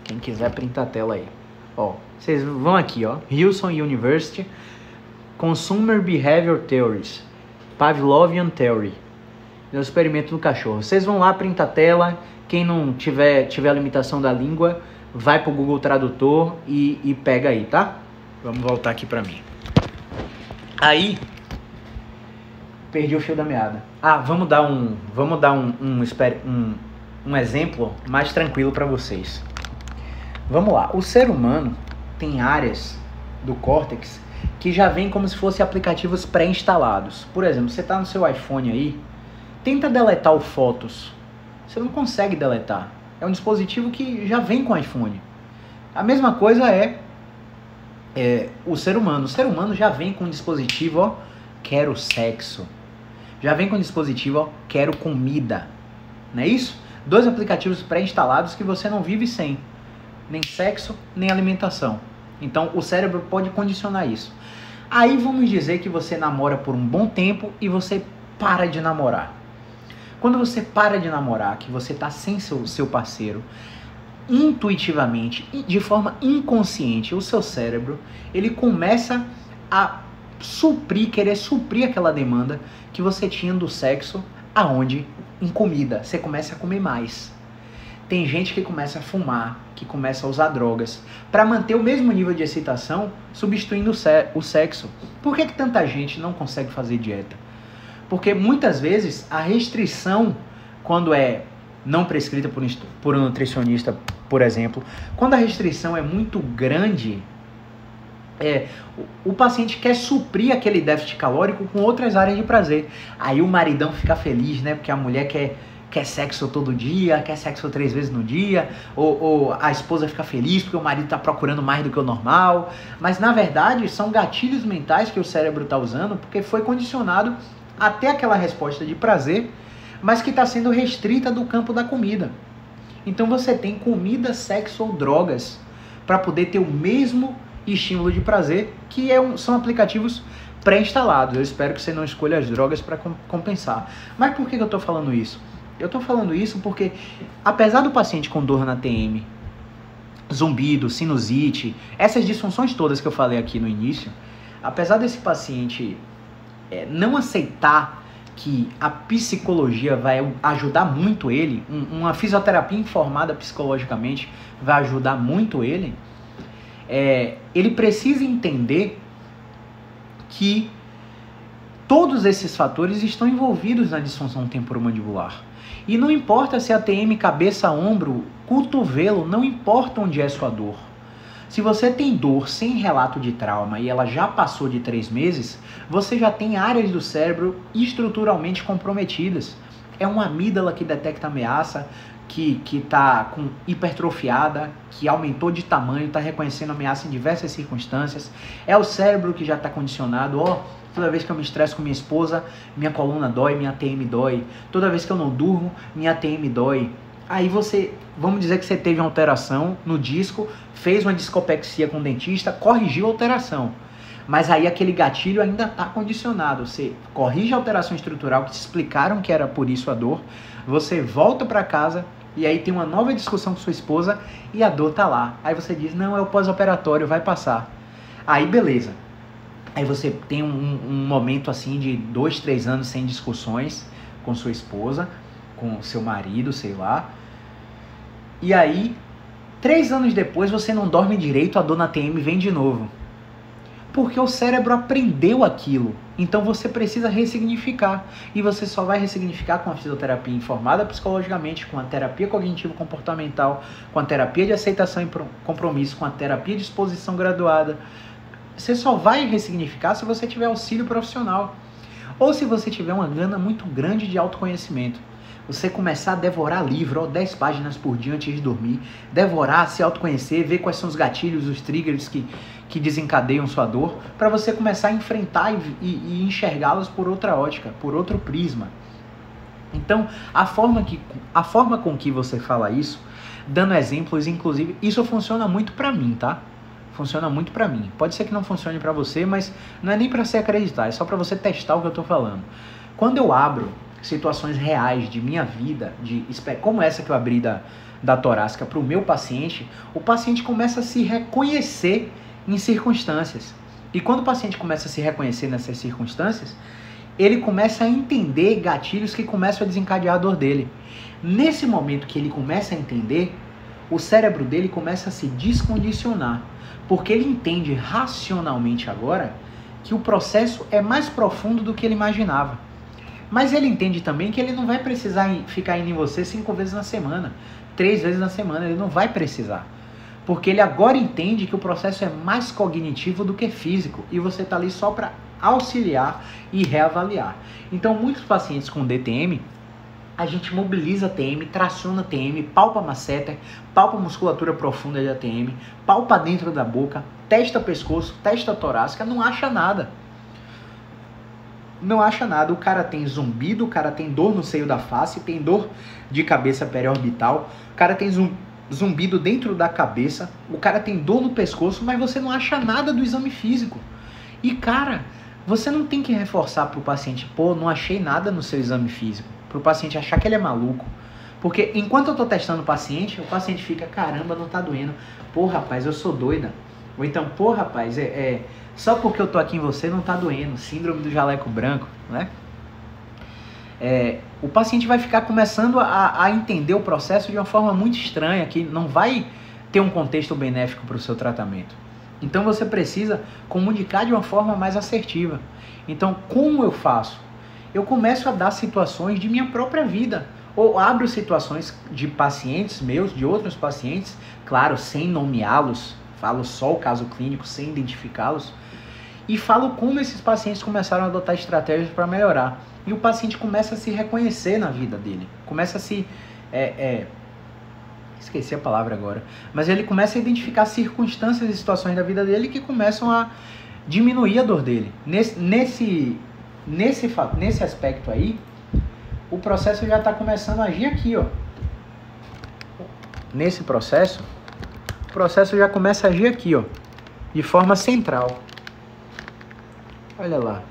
Quem quiser printa a tela aí. Ó, vocês vão aqui, ó. Hillsong University, Consumer Behavior Theories, Pavlovian Theory. É o experimento no cachorro. Vocês vão lá, printa a tela. Quem não tiver a limitação da língua, vai pro Google Tradutor e pega aí, tá? Vamos voltar aqui pra mim. Aí, perdi o fio da meada. Vamos dar um exemplo mais tranquilo para vocês. Vamos lá. O ser humano tem áreas do córtex que já vem como se fossem aplicativos pré-instalados. Por exemplo, você tá no seu iPhone aí, tenta deletar o Fotos. Você não consegue deletar. É um dispositivo que já vem com iPhone. A mesma coisa é o ser humano. O ser humano já vem com um dispositivo, ó, quero sexo. Já vem com um dispositivo, ó, quero comida. Não é isso? 2 aplicativos pré-instalados que você não vive sem. Nem sexo, nem alimentação. Então o cérebro pode condicionar isso. Aí vamos dizer que você namora por um bom tempo e você para de namorar. Quando você para de namorar, que você está sem seu parceiro, intuitivamente, de forma inconsciente, o seu cérebro, ele começa a querer suprir aquela demanda que você tinha do sexo, aonde? Em comida. Você começa a comer mais. Tem gente que começa a fumar, que começa a usar drogas, para manter o mesmo nível de excitação, substituindo o sexo. Por que tanta gente não consegue fazer dieta? Porque muitas vezes a restrição, quando é não prescrita por um nutricionista, por exemplo, quando a restrição é muito grande, o paciente quer suprir aquele déficit calórico com outras áreas de prazer. Aí o maridão fica feliz, né? Porque a mulher quer sexo todo dia, quer sexo 3 vezes no dia, ou a esposa fica feliz porque o marido está procurando mais do que o normal. Mas na verdade são gatilhos mentais que o cérebro está usando porque foi condicionado até aquela resposta de prazer, mas que está sendo restrita do campo da comida. Então você tem comida, sexo ou drogas para poder ter o mesmo estímulo de prazer, que são aplicativos pré-instalados. Eu espero que você não escolha as drogas para compensar. Mas por que eu estou falando isso? Eu estou falando isso porque, apesar do paciente com dor na TM, zumbido, sinusite, essas disfunções todas que eu falei aqui no início, apesar desse paciente não aceitar que a psicologia vai ajudar muito ele, uma fisioterapia informada psicologicamente vai ajudar muito ele, ele precisa entender que todos esses fatores estão envolvidos na disfunção temporomandibular. E não importa se a TM cabeça, ombro, cotovelo, não importa onde é sua dor. Se você tem dor sem relato de trauma e ela já passou de 3 meses, você já tem áreas do cérebro estruturalmente comprometidas. É uma amígdala que detecta ameaça, que está hipertrofiada, que aumentou de tamanho, está reconhecendo ameaça em diversas circunstâncias. É o cérebro que já está condicionado, toda vez que eu me estresso com minha esposa, minha coluna dói, minha TM dói. Toda vez que eu não durmo, minha TM dói. Aí vamos dizer que você teve uma alteração no disco, fez uma discopexia com o dentista, corrigiu a alteração. Mas aí aquele gatilho ainda está condicionado. Você corrige a alteração estrutural que te explicaram que era por isso a dor, você volta para casa e aí tem uma nova discussão com sua esposa e a dor tá lá. Aí você diz, não, é o pós-operatório, vai passar. Aí beleza. Aí você tem um momento assim de 2, 3 anos sem discussões com sua esposa, com seu marido, sei lá. E aí, 3 anos depois, você não dorme direito, a dor na TM vem de novo. Porque o cérebro aprendeu aquilo. Então você precisa ressignificar. E você só vai ressignificar com a fisioterapia informada psicologicamente, com a terapia cognitivo-comportamental, com a terapia de aceitação e compromisso, com a terapia de exposição graduada. Você só vai ressignificar se você tiver auxílio profissional. Ou se você tiver uma gana muito grande de autoconhecimento. Você começar a devorar livro, 10 páginas por dia antes de dormir, devorar, se autoconhecer, ver quais são os gatilhos, os triggers que desencadeiam sua dor, para você começar a enfrentar e enxergá-los por outra ótica, por outro prisma. Então, a forma com que você fala isso, dando exemplos, inclusive, isso funciona muito para mim, tá? Funciona muito para mim. Pode ser que não funcione para você, mas não é nem para você acreditar, é só para você testar o que eu tô falando. Quando eu abro situações reais de minha vida, como essa que eu abri da torácica para o meu paciente, o paciente começa a se reconhecer em circunstâncias. E quando o paciente começa a se reconhecer nessas circunstâncias, ele começa a entender gatilhos que começam a desencadear a dor dele. Nesse momento que ele começa a entender, o cérebro dele começa a se descondicionar, porque ele entende racionalmente agora que o processo é mais profundo do que ele imaginava. Mas ele entende também que ele não vai precisar ficar indo em você 5 vezes na semana, 3 vezes na semana, ele não vai precisar. Porque ele agora entende que o processo é mais cognitivo do que físico e você está ali só para auxiliar e reavaliar. Então, muitos pacientes com DTM a gente mobiliza a TM, traciona a TM, palpa masseter, palpa a musculatura profunda da TM, palpa dentro da boca, testa pescoço, testa torácica, não acha nada. Não acha nada. O cara tem zumbido, o cara tem dor no seio da face, tem dor de cabeça periorbital, o cara tem zumbido dentro da cabeça, o cara tem dor no pescoço, mas você não acha nada do exame físico. E cara, você não tem que reforçar para o paciente, pô, não achei nada no seu exame físico, para o paciente achar que ele é maluco. Porque enquanto eu estou testando o paciente fica, caramba, não tá doendo. Pô, rapaz, eu sou doida. Ou então, pô, rapaz, só porque eu tô aqui em você não tá doendo. Síndrome do jaleco branco, né? O paciente vai ficar começando a entender o processo de uma forma muito estranha, que não vai ter um contexto benéfico para o seu tratamento. Então você precisa comunicar de uma forma mais assertiva. Então, como eu faço? Eu começo a dar situações de minha própria vida. Ou abro situações de pacientes meus, de outros pacientes, claro, sem nomeá-los, falo só o caso clínico, sem identificá-los, e falo como esses pacientes começaram a adotar estratégias para melhorar. E o paciente começa a se reconhecer na vida dele, começa a se... esqueci a palavra agora, mas ele começa a identificar circunstâncias e situações da vida dele que começam a diminuir a dor dele. Nesse aspecto aí, o processo já está começando a agir aqui, ó. Nesse processo, o processo já começa a agir aqui, ó, de forma central. Olha lá.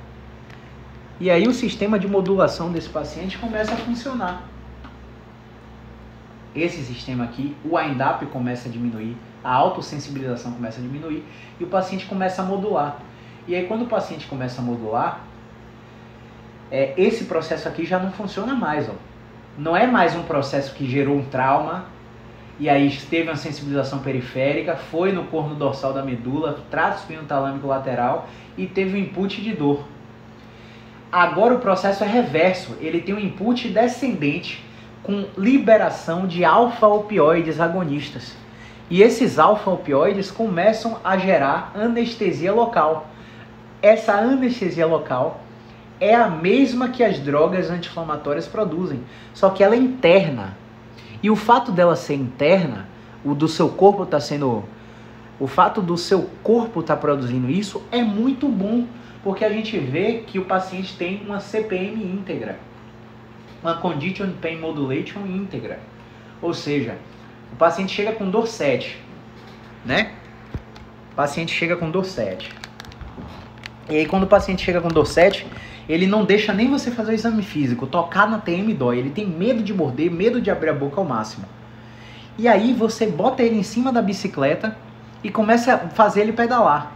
E aí o sistema de modulação desse paciente começa a funcionar. Esse sistema aqui, o wind-up começa a diminuir, a autossensibilização começa a diminuir e o paciente começa a modular. E aí quando o paciente começa a modular, esse processo aqui já não funciona mais, ó. Não é mais um processo que gerou um trauma e aí teve uma sensibilização periférica, foi no corno dorsal da medula, trato espinotalâmico lateral e teve um input de dor. Agora o processo é reverso, ele tem um input descendente com liberação de alfa-opioides agonistas. E esses alfa-opioides começam a gerar anestesia local. Essa anestesia local é a mesma que as drogas anti-inflamatórias produzem, só que ela é interna. E o fato dela ser interna, o fato do seu corpo estar produzindo isso é muito bom, porque a gente vê que o paciente tem uma CPM íntegra, uma Condition Pain Modulation íntegra. Ou seja, o paciente chega com dor 7, né? O paciente chega com dor 7. E aí quando o paciente chega com dor 7, ele não deixa nem você fazer o exame físico, tocar na TM dói, ele tem medo de morder, medo de abrir a boca ao máximo. E aí você bota ele em cima da bicicleta e começa a fazer ele pedalar.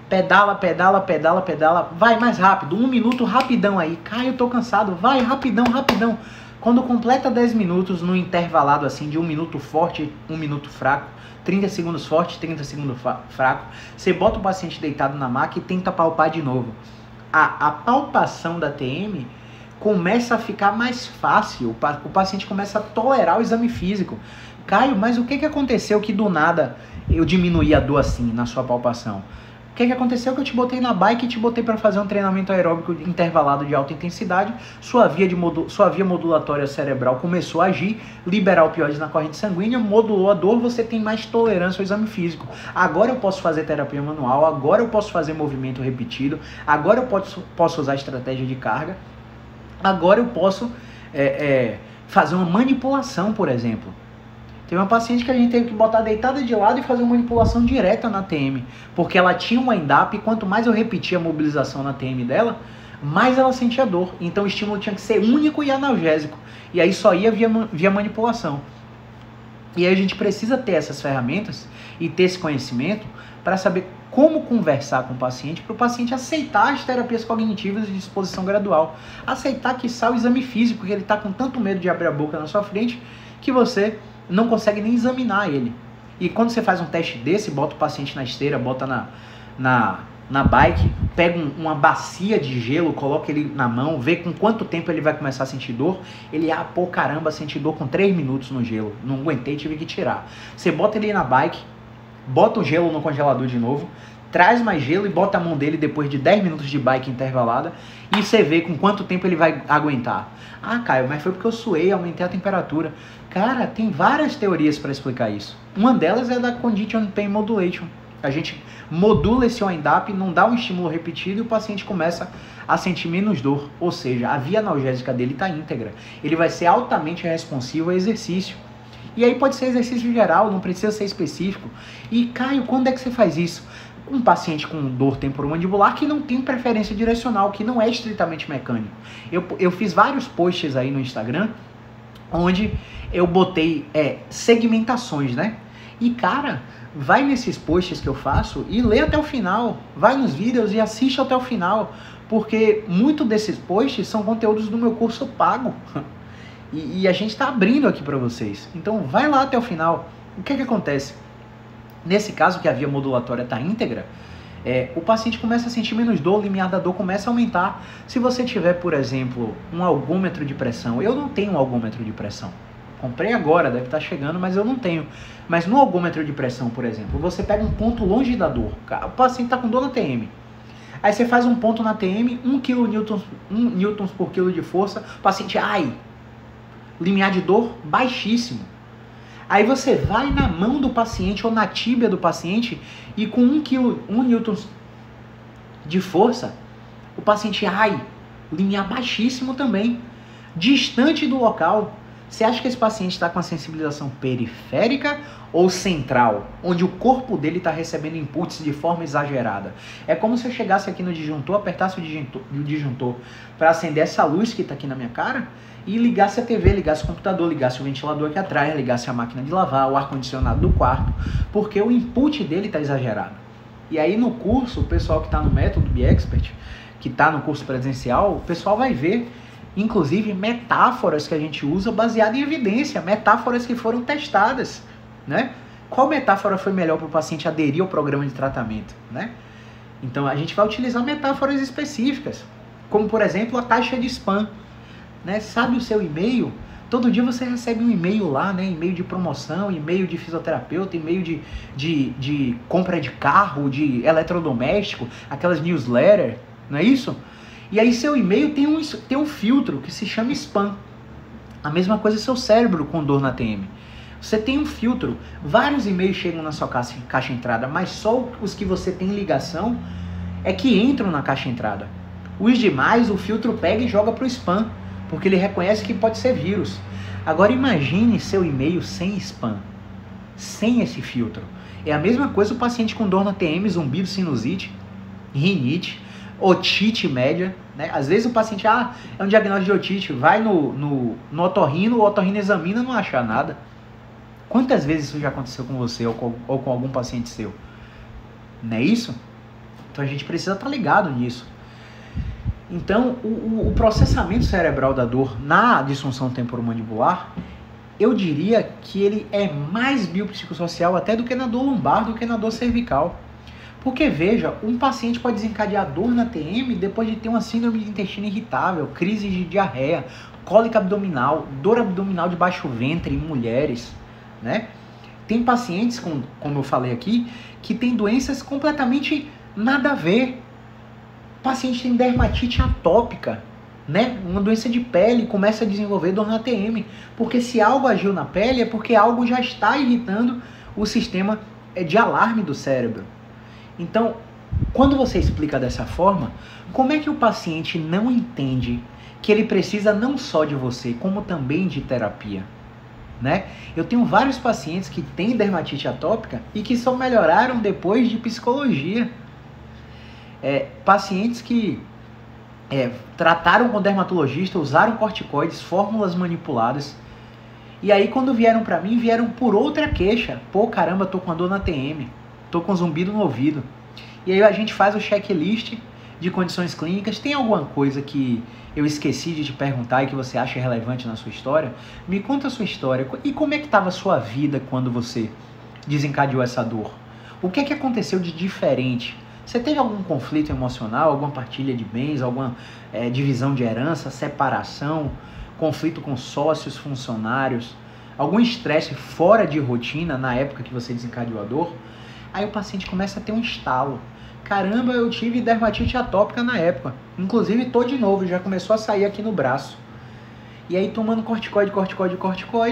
Pedala, pedala, pedala, pedala, vai mais rápido, 1 minuto rapidão aí, Caio, eu tô cansado, vai rapidão, rapidão. Quando completa 10 minutos no intervalado assim de 1 minuto forte, 1 minuto fraco, 30 segundos forte, 30 segundos fraco, você bota o paciente deitado na maca e tenta palpar de novo. A palpação da TM começa a ficar mais fácil, o paciente começa a tolerar o exame físico. Caio, mas o que aconteceu que do nada eu diminuí a dor assim na sua palpação? O que aconteceu que eu te botei na bike e te botei para fazer um treinamento aeróbico intervalado de alta intensidade, sua via modulatória cerebral começou a agir, liberar opioides na corrente sanguínea, modulou a dor, você tem mais tolerância ao exame físico. Agora eu posso fazer terapia manual, agora eu posso fazer movimento repetido, agora eu posso usar estratégia de carga, agora eu posso fazer uma manipulação, por exemplo. Teve uma paciente que a gente teve que botar deitada de lado e fazer uma manipulação direta na TM, porque ela tinha um wind-up e quanto mais eu repetia a mobilização na TM dela, mais ela sentia dor. Então o estímulo tinha que ser único e analgésico. E aí só ia via manipulação. E aí a gente precisa ter essas ferramentas e ter esse conhecimento para saber como conversar com o paciente, para o paciente aceitar as terapias cognitivas de disposição gradual. Aceitar que sai o exame físico, porque ele está com tanto medo de abrir a boca na sua frente, que você não consegue nem examinar ele. E quando você faz um teste desse, bota o paciente na esteira, bota na bike, pega uma bacia de gelo, coloca ele na mão, vê com quanto tempo ele vai começar a sentir dor. Ele, pô, caramba, senti dor com 3 minutos no gelo. Não aguentei, tive que tirar. Você bota ele na bike, bota o gelo no congelador de novo, traz mais gelo e bota a mão dele depois de 10 minutos de bike intervalada e você vê com quanto tempo ele vai aguentar. Ah, Caio, mas foi porque eu suei, aumentei a temperatura. Cara, tem várias teorias para explicar isso. Uma delas é da Condition Pain Modulation. A gente modula esse wind-up, não dá um estímulo repetido e o paciente começa a sentir menos dor. Ou seja, a via analgésica dele está íntegra. Ele vai ser altamente responsivo ao exercício. E aí pode ser exercício geral, não precisa ser específico. E Caio, quando é que você faz isso? Um paciente com dor temporomandibular que não tem preferência direcional, que não é estritamente mecânico. Eu fiz vários posts aí no Instagram, onde eu botei segmentações, né? E cara, vai nesses posts que eu faço e lê até o final. Vai nos vídeos e assiste até o final. Porque muito desses posts são conteúdos do meu curso pago. E a gente está abrindo aqui para vocês. Então vai lá até o final. O que acontece? Nesse caso que a via modulatória está íntegra, o paciente começa a sentir menos dor, o limiar da dor começa a aumentar. Se você tiver, por exemplo, um algômetro de pressão, eu não tenho um algômetro de pressão. Comprei agora, deve estar chegando, mas eu não tenho. Mas no algômetro de pressão, por exemplo, você pega um ponto longe da dor. O paciente está com dor na TM. Aí você faz um ponto na TM, 1 newtons por quilo de força, o paciente, limiar de dor baixíssimo. Aí você vai na mão do paciente ou na tíbia do paciente e com 1 newton de força, o paciente, limiar baixíssimo também, distante do local. Você acha que esse paciente está com a sensibilização periférica ou central, onde o corpo dele está recebendo inputs de forma exagerada? É como se eu chegasse aqui no disjuntor, apertasse o disjuntor para acender essa luz que está aqui na minha cara e ligasse a TV, ligasse o computador, ligasse o ventilador aqui atrás, ligasse a máquina de lavar, o ar-condicionado do quarto, porque o input dele está exagerado. E aí no curso, o pessoal que está no método BeExpert, que está no curso presencial, o pessoal vai ver inclusive metáforas que a gente usa baseada em evidência, metáforas que foram testadas, né? Qual metáfora foi melhor para o paciente aderir ao programa de tratamento, né? Então a gente vai utilizar metáforas específicas, como por exemplo a taxa de spam, né? Sabe o seu e-mail? Todo dia você recebe um e-mail lá, né? E-mail de promoção, e-mail de fisioterapeuta, e-mail de compra de carro, de eletrodoméstico, aquelas newsletters, não é isso? E aí seu e-mail tem um filtro que se chama spam. A mesma coisa seu cérebro com dor na TM. Você tem um filtro. Vários e-mails chegam na sua caixa entrada, mas só os que você tem ligação é que entram na caixa entrada. Os demais o filtro pega e joga para o spam, porque ele reconhece que pode ser vírus. Agora imagine seu e-mail sem spam, sem esse filtro. É a mesma coisa o paciente com dor na TM, zumbido, sinusite, rinite, otite média, né? Às vezes o paciente, é um diagnóstico de otite, vai no otorrino, o otorrino examina e não acha nada. Quantas vezes isso já aconteceu com você ou com algum paciente seu? Não é isso? Então a gente precisa estar ligado nisso. Então o processamento cerebral da dor na disfunção temporomandibular, eu diria que ele é mais biopsicossocial até do que na dor lombar, do que na dor cervical. Porque, veja, um paciente pode desencadear dor na TM depois de ter uma síndrome de intestino irritável, crise de diarreia, cólica abdominal, dor abdominal de baixo ventre em mulheres, né? Tem pacientes, como eu falei aqui, que tem doenças completamente nada a ver. O paciente tem dermatite atópica, né? Uma doença de pele, começa a desenvolver dor na TM. Porque se algo agiu na pele é porque algo já está irritando o sistema de alarme do cérebro. Então, quando você explica dessa forma, como é que o paciente não entende que ele precisa não só de você, como também de terapia, né? Eu tenho vários pacientes que têm dermatite atópica e que só melhoraram depois de psicologia. Pacientes que trataram com dermatologista, usaram corticoides, fórmulas manipuladas, e aí quando vieram para mim, vieram por outra queixa. Pô, caramba, tô com a dor na TM. Tô com zumbido no ouvido. E aí a gente faz o checklist de condições clínicas. Tem alguma coisa que eu esqueci de te perguntar e que você acha relevante na sua história? Me conta a sua história. E como é que estava a sua vida quando você desencadeou essa dor? O que é que aconteceu de diferente? Você teve algum conflito emocional, alguma partilha de bens, alguma divisão de herança, separação, conflito com sócios, funcionários, algum estresse fora de rotina na época que você desencadeou a dor? Aí o paciente começa a ter um estalo. caramba, eu tive dermatite atópica na época. Inclusive, tô de novo, já começou a sair aqui no braço. E aí, tomando corticoide,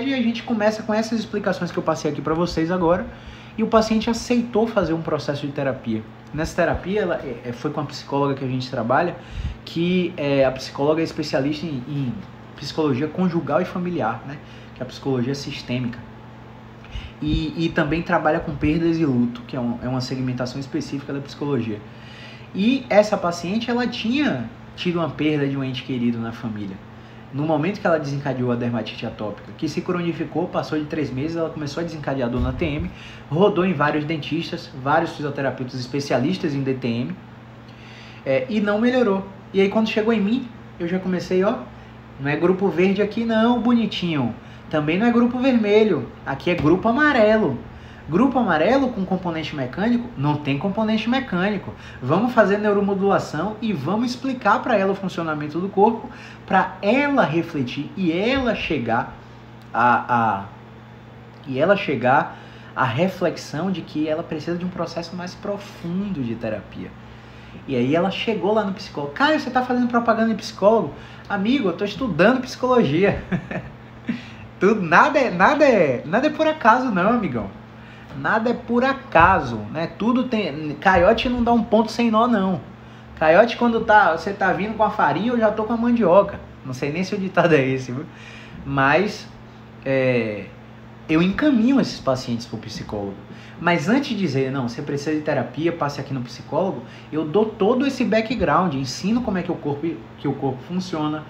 e a gente começa com essas explicações que eu passei aqui para vocês agora. E o paciente aceitou fazer um processo de terapia. Nessa terapia, ela foi com a psicóloga que a gente trabalha, que a psicóloga é especialista em psicologia conjugal e familiar, né? Que é a psicologia sistêmica. E também trabalha com perdas e luto, que é uma segmentação específica da psicologia. E essa paciente, ela tinha tido uma perda de um ente querido na família. No momento que ela desencadeou a dermatite atópica, que se cronificou, passou de 3 meses, ela começou a desencadear dor na TM, rodou em vários dentistas, vários fisioterapeutas especialistas em DTM, e não melhorou. E aí quando chegou em mim, eu já comecei, ó, não é grupo verde aqui não, bonitinho. Também não é grupo vermelho, aqui é grupo amarelo. Grupo amarelo com componente mecânico? Não tem componente mecânico. Vamos fazer neuromodulação e vamos explicar para ela o funcionamento do corpo, para ela refletir e ela chegar à reflexão de que ela precisa de um processo mais profundo de terapia. E aí ela chegou lá no psicólogo. Caio, você está fazendo propaganda em psicólogo? Amigo, eu estou estudando psicologia. Nada é por acaso não, amigão. Nada é por acaso, né? Tudo tem... Caiote não dá um ponto sem nó, não. Caiote, quando você tá vindo com a farinha, eu já tô com a mandioca. Não sei nem se o ditado é esse, viu? Mas eu encaminho esses pacientes pro psicólogo. Mas antes de dizer, não, você precisa de terapia, passe aqui no psicólogo, eu dou todo esse background, ensino como é que o corpo funciona,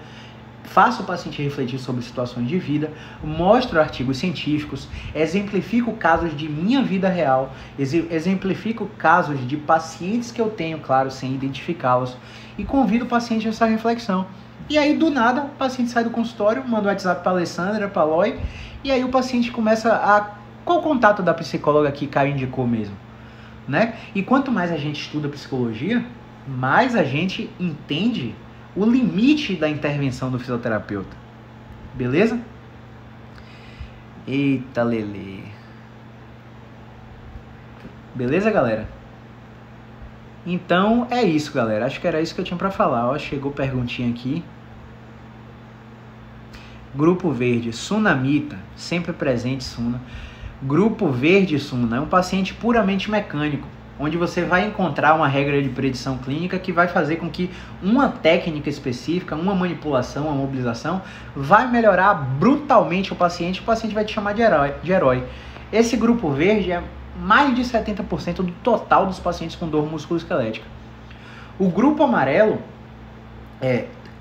faço o paciente refletir sobre situações de vida, mostro artigos científicos, exemplifico casos de minha vida real, exemplifico casos de pacientes que eu tenho, claro, sem identificá-los, e convido o paciente a essa reflexão. E aí, do nada, o paciente sai do consultório, manda um WhatsApp para a Alessandra, para a Loi, e aí o paciente começa a... Qual o contato da psicóloga que Caio indicou mesmo? Né? E quanto mais a gente estuda psicologia, mais a gente entende o limite da intervenção do fisioterapeuta. Beleza? Eita, Lelê. Beleza, galera? Então, é isso, galera. Acho que era isso que eu tinha pra falar. Ó, chegou perguntinha aqui. Grupo Verde, Sunamita. Sempre presente, Suna. Grupo Verde, Suna, é um paciente puramente mecânico, onde você vai encontrar uma regra de predição clínica que vai fazer com que uma técnica específica, uma manipulação, uma mobilização, vai melhorar brutalmente o paciente vai te chamar de herói. Esse grupo verde é mais de 70% do total dos pacientes com dor musculoesquelética. O grupo amarelo,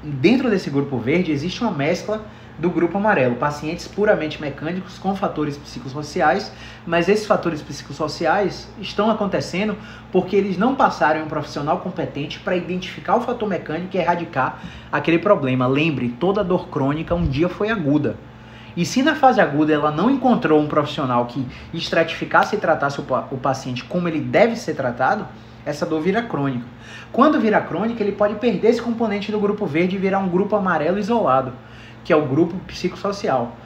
dentro desse grupo verde, existe uma mescla do grupo amarelo, pacientes puramente mecânicos com fatores psicossociais, mas esses fatores psicossociais estão acontecendo porque eles não passaram em um profissional competente para identificar o fator mecânico e erradicar aquele problema. Lembre, toda dor crônica um dia foi aguda. E se na fase aguda ela não encontrou um profissional que estratificasse e tratasse o paciente como ele deve ser tratado, essa dor vira crônica. Quando vira crônica, ele pode perder esse componente do grupo verde e virar um grupo amarelo isolado, que é o grupo psicossocial.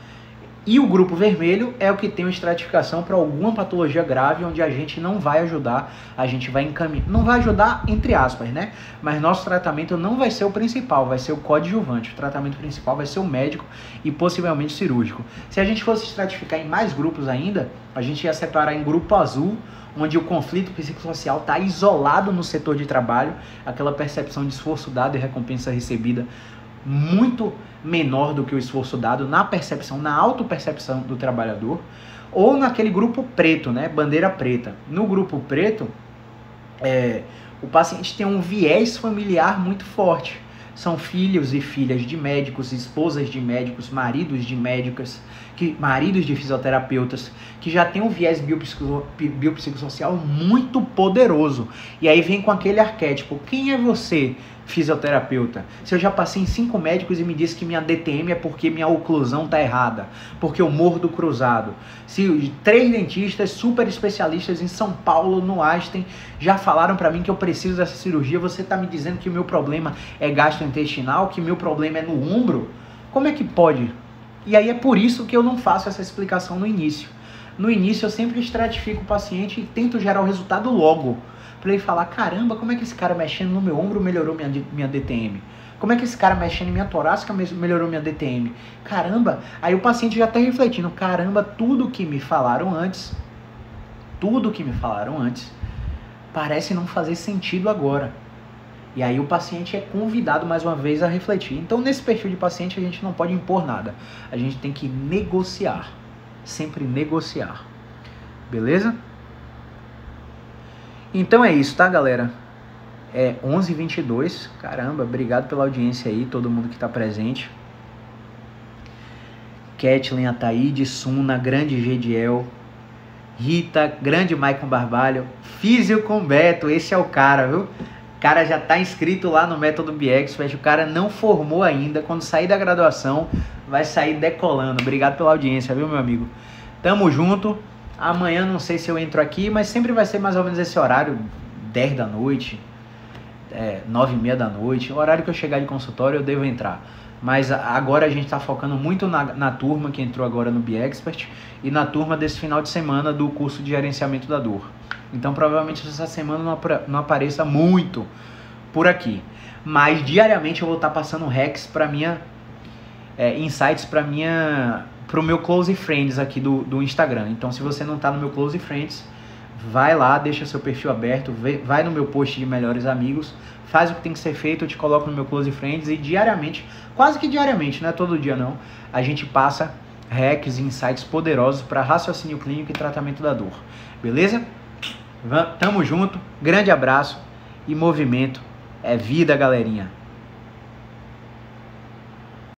E o grupo vermelho é o que tem uma estratificação para alguma patologia grave, onde a gente não vai ajudar, a gente vai encaminhar. Não vai ajudar, entre aspas, né? Mas nosso tratamento não vai ser o principal, vai ser o coadjuvante. O tratamento principal vai ser o médico e possivelmente cirúrgico. Se a gente fosse estratificar em mais grupos ainda, a gente ia separar em grupo azul, onde o conflito psicossocial está isolado no setor de trabalho, aquela percepção de esforço dado e recompensa recebida muito menor do que o esforço dado na percepção, na autopercepção do trabalhador, ou naquele grupo preto, né, bandeira preta. No grupo preto, o paciente tem um viés familiar muito forte. São filhos e filhas de médicos, esposas de médicos, maridos de médicas, maridos de fisioterapeutas, que já tem um viés biopsicossocial muito poderoso. E aí vem com aquele arquétipo: quem é você, fisioterapeuta? Se eu já passei em 5 médicos e me disse que minha DTM é porque minha oclusão tá errada, porque eu mordo cruzado. Se 3 dentistas super especialistas em São Paulo, no Einstein, já falaram para mim que eu preciso dessa cirurgia, você tá me dizendo que o meu problema é gastrointestinal, que o meu problema é no ombro? Como é que pode? E aí é por isso que eu não faço essa explicação no início. No início eu sempre estratifico o paciente e tento gerar o resultado logo, para ele falar, caramba, como é que esse cara mexendo no meu ombro melhorou minha DTM? Como é que esse cara mexendo em minha torácica melhorou minha DTM? Caramba, aí o paciente já está refletindo, caramba, tudo que me falaram antes, parece não fazer sentido agora. E aí o paciente é convidado mais uma vez a refletir. Então nesse perfil de paciente a gente não pode impor nada. A gente tem que negociar. Sempre negociar. Beleza? Então é isso, tá, galera? É 11h22. Caramba, obrigado pela audiência aí, todo mundo que tá presente. Kathleen, Ataíde, Suna, grande Gediel, Rita, grande Maicon Barbalho, Físio com Beto, esse é o cara, viu? O cara já tá inscrito lá no Método BXpert, o cara não formou ainda, quando sair da graduação vai sair decolando. Obrigado pela audiência, viu, meu amigo? Tamo junto. Amanhã não sei se eu entro aqui, mas sempre vai ser mais ou menos esse horário, 10 da noite, 9h30 da noite. O horário que eu chegar de consultório eu devo entrar. Mas agora a gente está focando muito na turma que entrou agora no BXpert e na turma desse final de semana do curso de gerenciamento da dor. Então provavelmente essa semana não apareça muito por aqui. Mas diariamente eu vou estar passando hacks para insights para o meu Close Friends aqui do Instagram. Então se você não está no meu Close Friends, vai lá, deixa seu perfil aberto, vai no meu post de melhores amigos, faz o que tem que ser feito, eu te coloco no meu Close Friends e diariamente, quase que diariamente, não é todo dia não, a gente passa hacks e insights poderosos para raciocínio clínico e tratamento da dor. Beleza? Tamo junto, grande abraço e movimento é vida, galerinha.